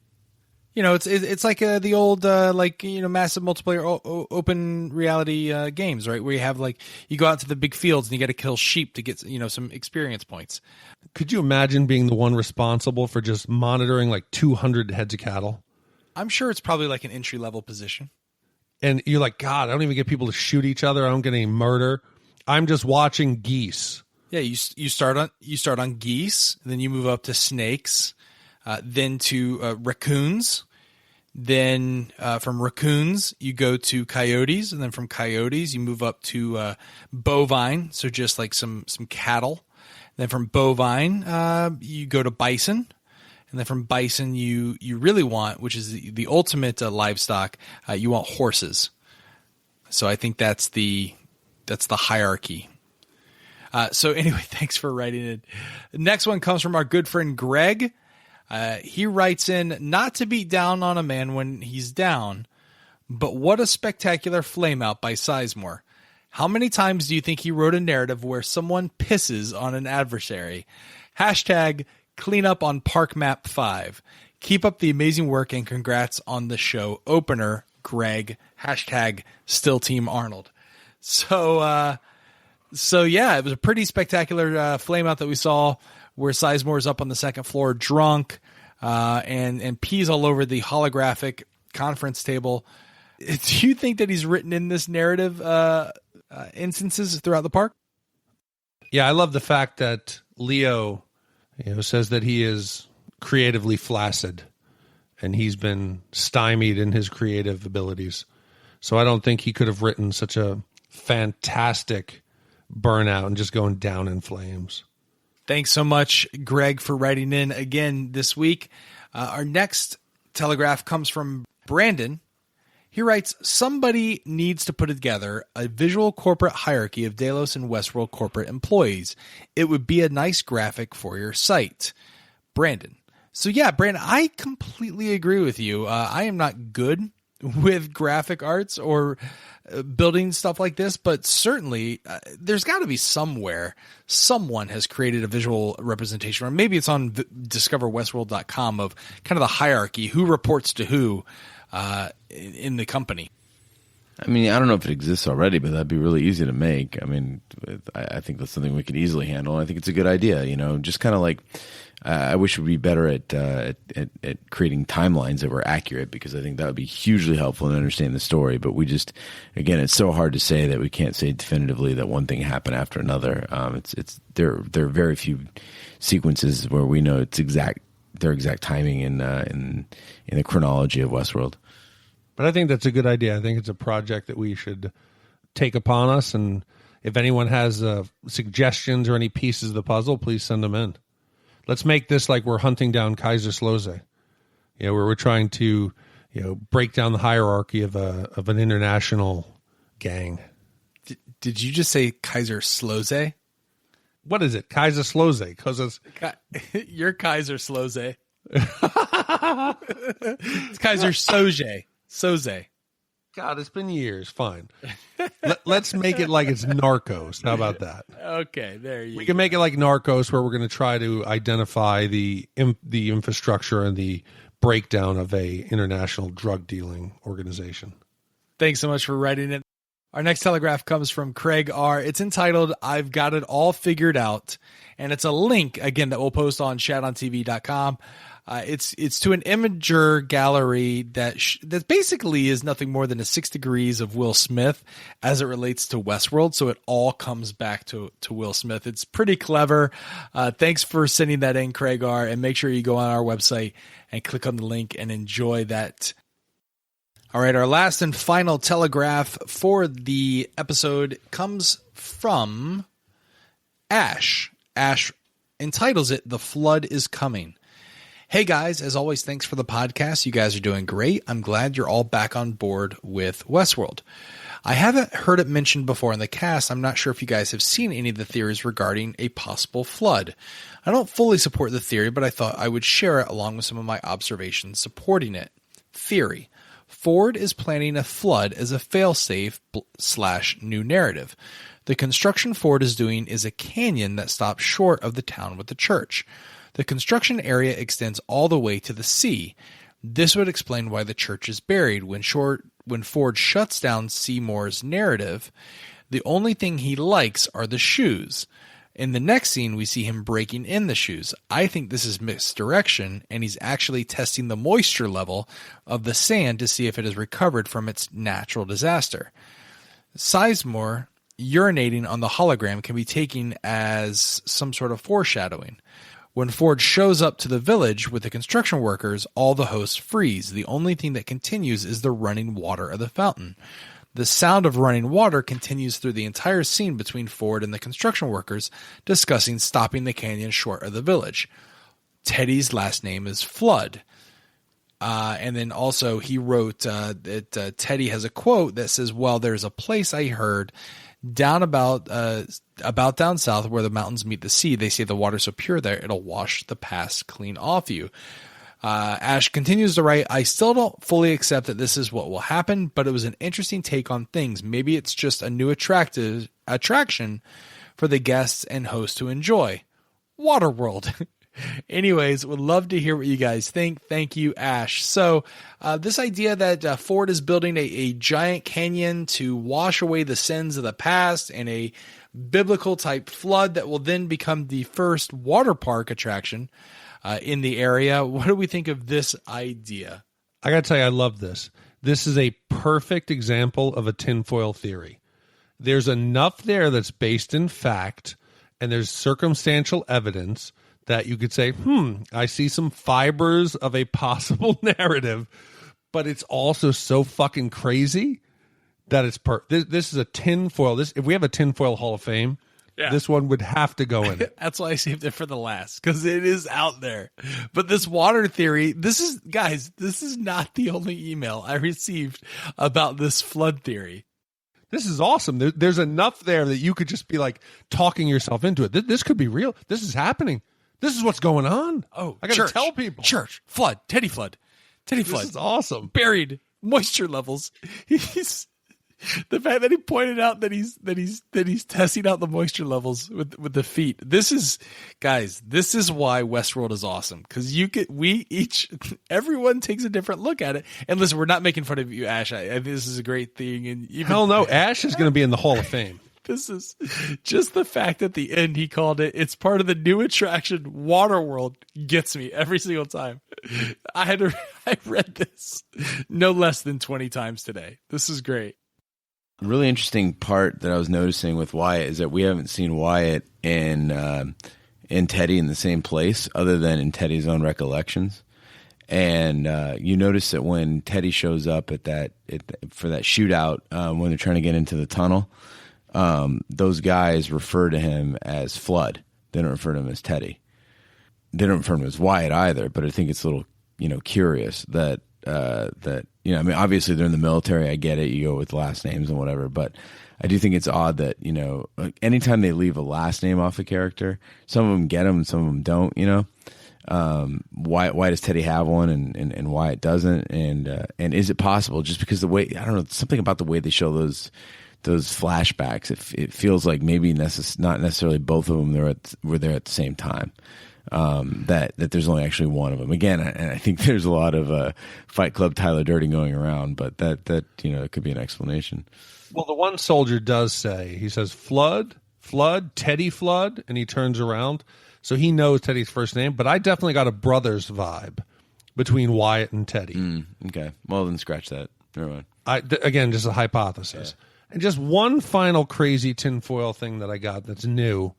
It's like the old massive multiplayer open reality games, right? Where you have you go out to the big fields and you got to kill sheep to get some experience points. Could you imagine being the one responsible for just monitoring 200 heads of cattle? I'm sure it's probably an entry level position. And you're like, God, I don't even get people to shoot each other. I don't get any murder. I'm just watching geese. Yeah, you start on geese, then you move up to snakes, then to raccoons. Then from raccoons, you go to coyotes, and then from coyotes, you move up to bovine, so just some cattle. Then from bovine, you go to bison, and then from bison, you really want, which is the ultimate livestock, you want horses. So I think that's the hierarchy. So anyway, thanks for writing it. The next one comes from our good friend Greg. He writes in, not to beat down on a man when he's down, but what a spectacular flameout by Sizemore. How many times do you think he wrote a narrative where someone pisses on an adversary? Hashtag clean up on Park Map 5. Keep up the amazing work and congrats on the show opener, Greg. Hashtag still Team Arnold. So yeah, it was a pretty spectacular flameout that we saw, where Sizemore's up on the second floor drunk and pees all over the holographic conference table. Do you think that he's written in this narrative instances throughout the park? Yeah, I love the fact that Leo says that he is creatively flaccid and he's been stymied in his creative abilities. So I don't think he could have written such a fantastic burnout and just going down in flames. Thanks so much, Greg, for writing in again this week. Our next telegraph comes from Brandon. He writes, somebody needs to put together a visual corporate hierarchy of Delos and Westworld corporate employees. It would be a nice graphic for your site. Brandon. So yeah, Brandon, I completely agree with you. I am not good with graphic arts or building stuff like this, but certainly there's got to be somewhere someone has created a visual representation, or maybe it's on discoverwestworld.com of kind of the hierarchy, who reports to who in the company. I mean, I don't know if it exists already, but that'd be really easy to make. I mean, I think that's something we could easily handle. I think it's a good idea, just kind of I wish we'd be better at creating timelines that were accurate, because I think that would be hugely helpful in understanding the story. But we just, again, it's so hard to say that we can't say definitively that one thing happened after another. There are very few sequences where we know their exact timing in the chronology of Westworld. But I think that's a good idea. I think it's a project that we should take upon us. And if anyone has suggestions or any pieces of the puzzle, please send them in. Let's make this like we're hunting down Kaiser Soze, where we're trying to, break down the hierarchy of an international gang. Did you just say Kaiser Soze? What is it? Kaiser Soze? Because you're Kaiser Soze. It's Kaiser Soze. Soze. God, it's been years. Fine. Let's make it like it's Narcos. How about that? Okay, there you go. We can make it like Narcos, where we're going to try to identify the infrastructure and the breakdown of a international drug dealing organization. Thanks so much for writing it. Our next telegraph comes from Craig R. It's entitled, I've Got It All Figured Out. And it's a link, again, that we'll post on shatontv.com. It's to an imager gallery that basically is nothing more than a 6 degrees of Will Smith as it relates to Westworld. So it all comes back to Will Smith. It's pretty clever. Thanks for sending that in, Craig R. And make sure you go on our website and click on the link and enjoy that. All right, our last and final telegraph for the episode comes from Ash. Ash entitles it, "The Flood is Coming." Hey guys, as always, thanks for the podcast. You guys are doing great. I'm glad you're all back on board with Westworld. I haven't heard it mentioned before in the cast. I'm not sure if you guys have seen any of the theories regarding a possible flood. I don't fully support the theory, but I thought I would share it along with some of my observations supporting it. Theory. Ford is planning a flood as a failsafe / new narrative. The construction Ford is doing is a canyon that stops short of the town with the church. The construction area extends all the way to the sea. This would explain why the church is buried. When Ford shuts down Seymour's narrative, the only thing he likes are the shoes. In the next scene, we see him breaking in the shoes. I think this is misdirection, and he's actually testing the moisture level of the sand to see if it has recovered from its natural disaster. Sizemore urinating on the hologram can be taken as some sort of foreshadowing. When Ford shows up to the village with the construction workers, all the hosts freeze. The only thing that continues is the running water of the fountain. The sound of running water continues through the entire scene between Ford and the construction workers discussing stopping the canyon short of the village. Teddy's last name is Flood. And then also he wrote that Teddy has a quote that says, "Well, there's a place I heard down about down south where the mountains meet the sea. They say the water's so pure there, it'll wash the past clean off you." Ash continues to write, "I still don't fully accept that this is what will happen, but it was an interesting take on things. Maybe it's just a new attraction for the guests and hosts to enjoy. Waterworld." Anyways, would love to hear what you guys think. Thank you, Ash. So this idea that Ford is building a giant canyon to wash away the sins of the past and a biblical type flood that will then become the first water park attraction in the area. What do we think of this idea? I got to tell you, I love this. This is a perfect example of a tinfoil theory. There's enough there that's based in fact, and there's circumstantial evidence that you could say, I see some fibers of a possible narrative, but it's also so fucking crazy that it's this is a tinfoil. If we have a tinfoil Hall of Fame, this one would have to go in it. That's why I saved it for the last, because it is out there. But this water theory, this is not the only email I received about this flood theory. This is awesome. There's enough there that you could just be like talking yourself into it. This could be real. This is happening. This is what's going on. Oh, I got to tell people. Church, flood, Teddy flood. This is awesome. Buried, moisture levels. The fact that he pointed out that he's testing out the moisture levels with the feet. This is, guys, this is why Westworld is awesome, because everyone takes a different look at it. And listen, we're not making fun of you, Ash. I think this is a great thing. And hell no, Ash is going to be in the Hall of Fame. This is just the fact at the end he called it, it's part of the new attraction, Waterworld, gets me every single time. I read this no less than 20 times today. This is great. Really interesting part that I was noticing with Wyatt is that we haven't seen Wyatt and Teddy in the same place other than in Teddy's own recollections. And you notice that when Teddy shows up for that shootout, when they're trying to get into the tunnel, those guys refer to him as Flood. They don't refer to him as Teddy. They don't refer to him as Wyatt either, but I think it's a little, curious that I mean, obviously they're in the military. I get it. You go with last names and whatever, but I do think it's odd that, like anytime they leave a last name off a character, some of them get them and some of them don't, why does Teddy have one and why it doesn't? And is it possible just because the way, I don't know, something about the way they show those flashbacks, it feels like maybe not necessarily both of them were there at the same time. That there's only actually one of them. Again, and I think there's a lot of Fight Club Tyler Durden going around, but that it could be an explanation. Well, the one soldier does say, he says, Flood, Teddy Flood, and he turns around. So he knows Teddy's first name, but I definitely got a brothers vibe between Wyatt and Teddy. Okay. Well, then scratch that. Never mind. Again, just a hypothesis. Yeah. And just one final crazy tinfoil thing that I got that's new.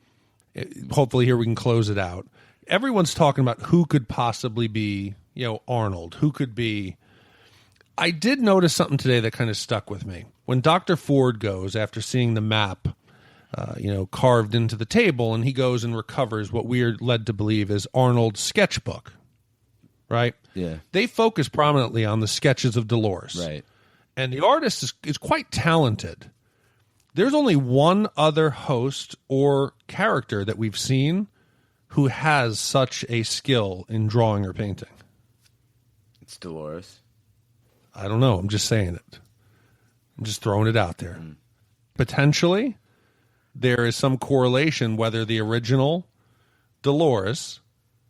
Hopefully here we can close it out. Everyone's talking about who could possibly be, Arnold. Who could be... I did notice something today that kind of stuck with me. When Dr. Ford goes, after seeing the map, carved into the table, and he goes and recovers what we are led to believe is Arnold's sketchbook, right? Yeah. They focus prominently on the sketches of Dolores. Right. And the artist is quite talented. There's only one other host or character that we've seen who has such a skill in drawing or painting. It's Dolores. I don't know. I'm just saying it. I'm just throwing it out there. Potentially, there is some correlation whether the original Dolores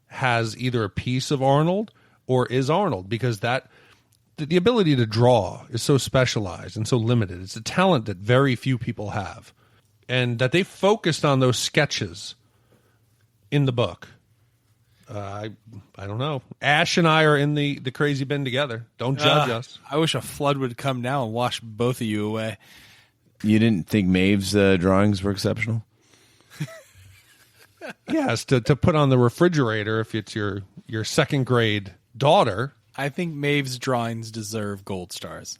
has either a piece of Arnold or is Arnold, because the ability to draw is so specialized and so limited. It's a talent that very few people have. And that they focused on those sketches in the book. I don't know. Ash and I are in the crazy bin together. Don't judge us. I wish a flood would come now and wash both of you away. You didn't think Maeve's drawings were exceptional? Yes, to put on the refrigerator if it's your second grade daughter. I think Maeve's drawings deserve gold stars.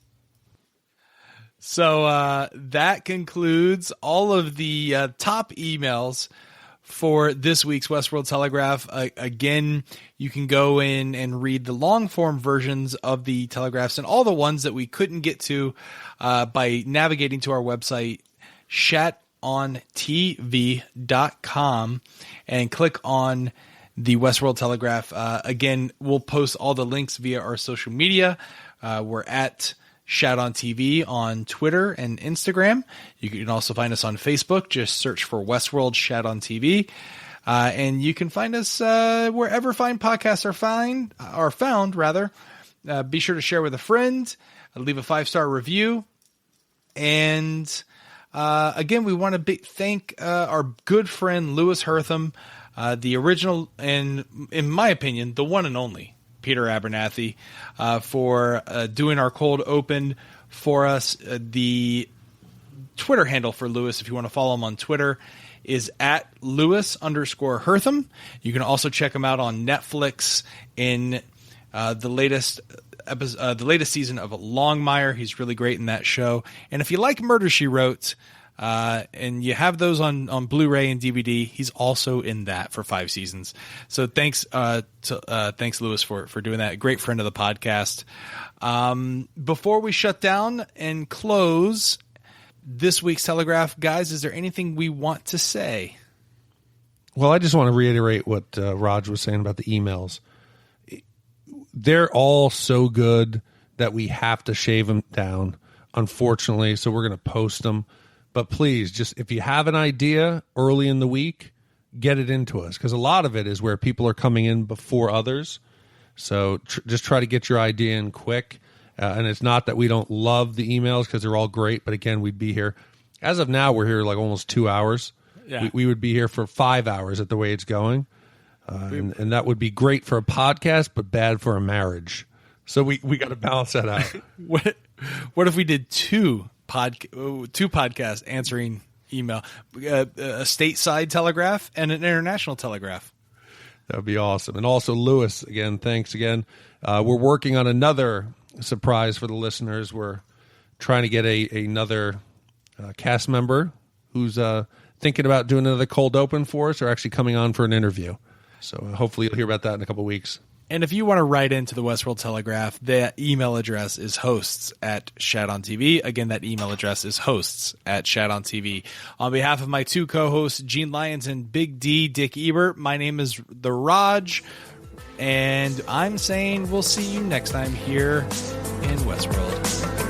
So that concludes all of the top emails for this week's Westworld Telegraph. Again, you can go in and read the long-form versions of the telegraphs and all the ones that we couldn't get to by navigating to our website, shatontv.com, and click on the Westworld Telegraph. Again, we'll post all the links via our social media. We're at Shat on TV on Twitter and Instagram. You can also find us on Facebook. Just search for Westworld Shat on TV. And you can find us wherever fine podcasts are found. Be sure to share with a friend. Leave a 5-star review. And again, we want to thank our good friend Lewis Hertham, the original and, in my opinion, the one and only Peter Abernathy, for doing our cold open for us. The Twitter handle for Lewis, if you want to follow him on Twitter, is at Lewis_Hertham. You can also check him out on Netflix in the latest season of Longmire. He's really great in that show. And if you like Murder, She Wrote, and you have those on Blu-ray and DVD, he's also in that for 5 seasons. So thanks Lewis for doing that. Great friend of the podcast. Before we shut down and close this week's Telegraph, guys, is there anything we want to say? Well, I just want to reiterate what Raj was saying about the emails. They're all so good that we have to shave them down, unfortunately, so we're going to post them. But please, just if you have an idea early in the week, get it into us, because a lot of it is where people are coming in before others. So just try to get your idea in quick. And it's not that we don't love the emails, because they're all great. But again, we'd be here. As of now, we're here like almost 2 hours. Yeah. We would be here for 5 hours at the way it's going. And that would be great for a podcast, but bad for a marriage. So we got to balance that out. What if we did two podcasts answering email, a stateside telegraph and an international telegraph? That would be awesome. And also, Lewis, again, thanks again. We're working on another surprise for the listeners. We're trying to get another cast member who's thinking about doing another cold open for us, or actually coming on for an interview. So hopefully you'll hear about that in a couple of weeks. And if you want to write into the Westworld Telegraph, the email address is hosts@ShatOnTV. Again, that email address is hosts@ShatOnTV. On behalf of my two co-hosts, Gene Lyons and Big D, Dick Ebert, my name is The Raj, and I'm saying we'll see you next time here in Westworld.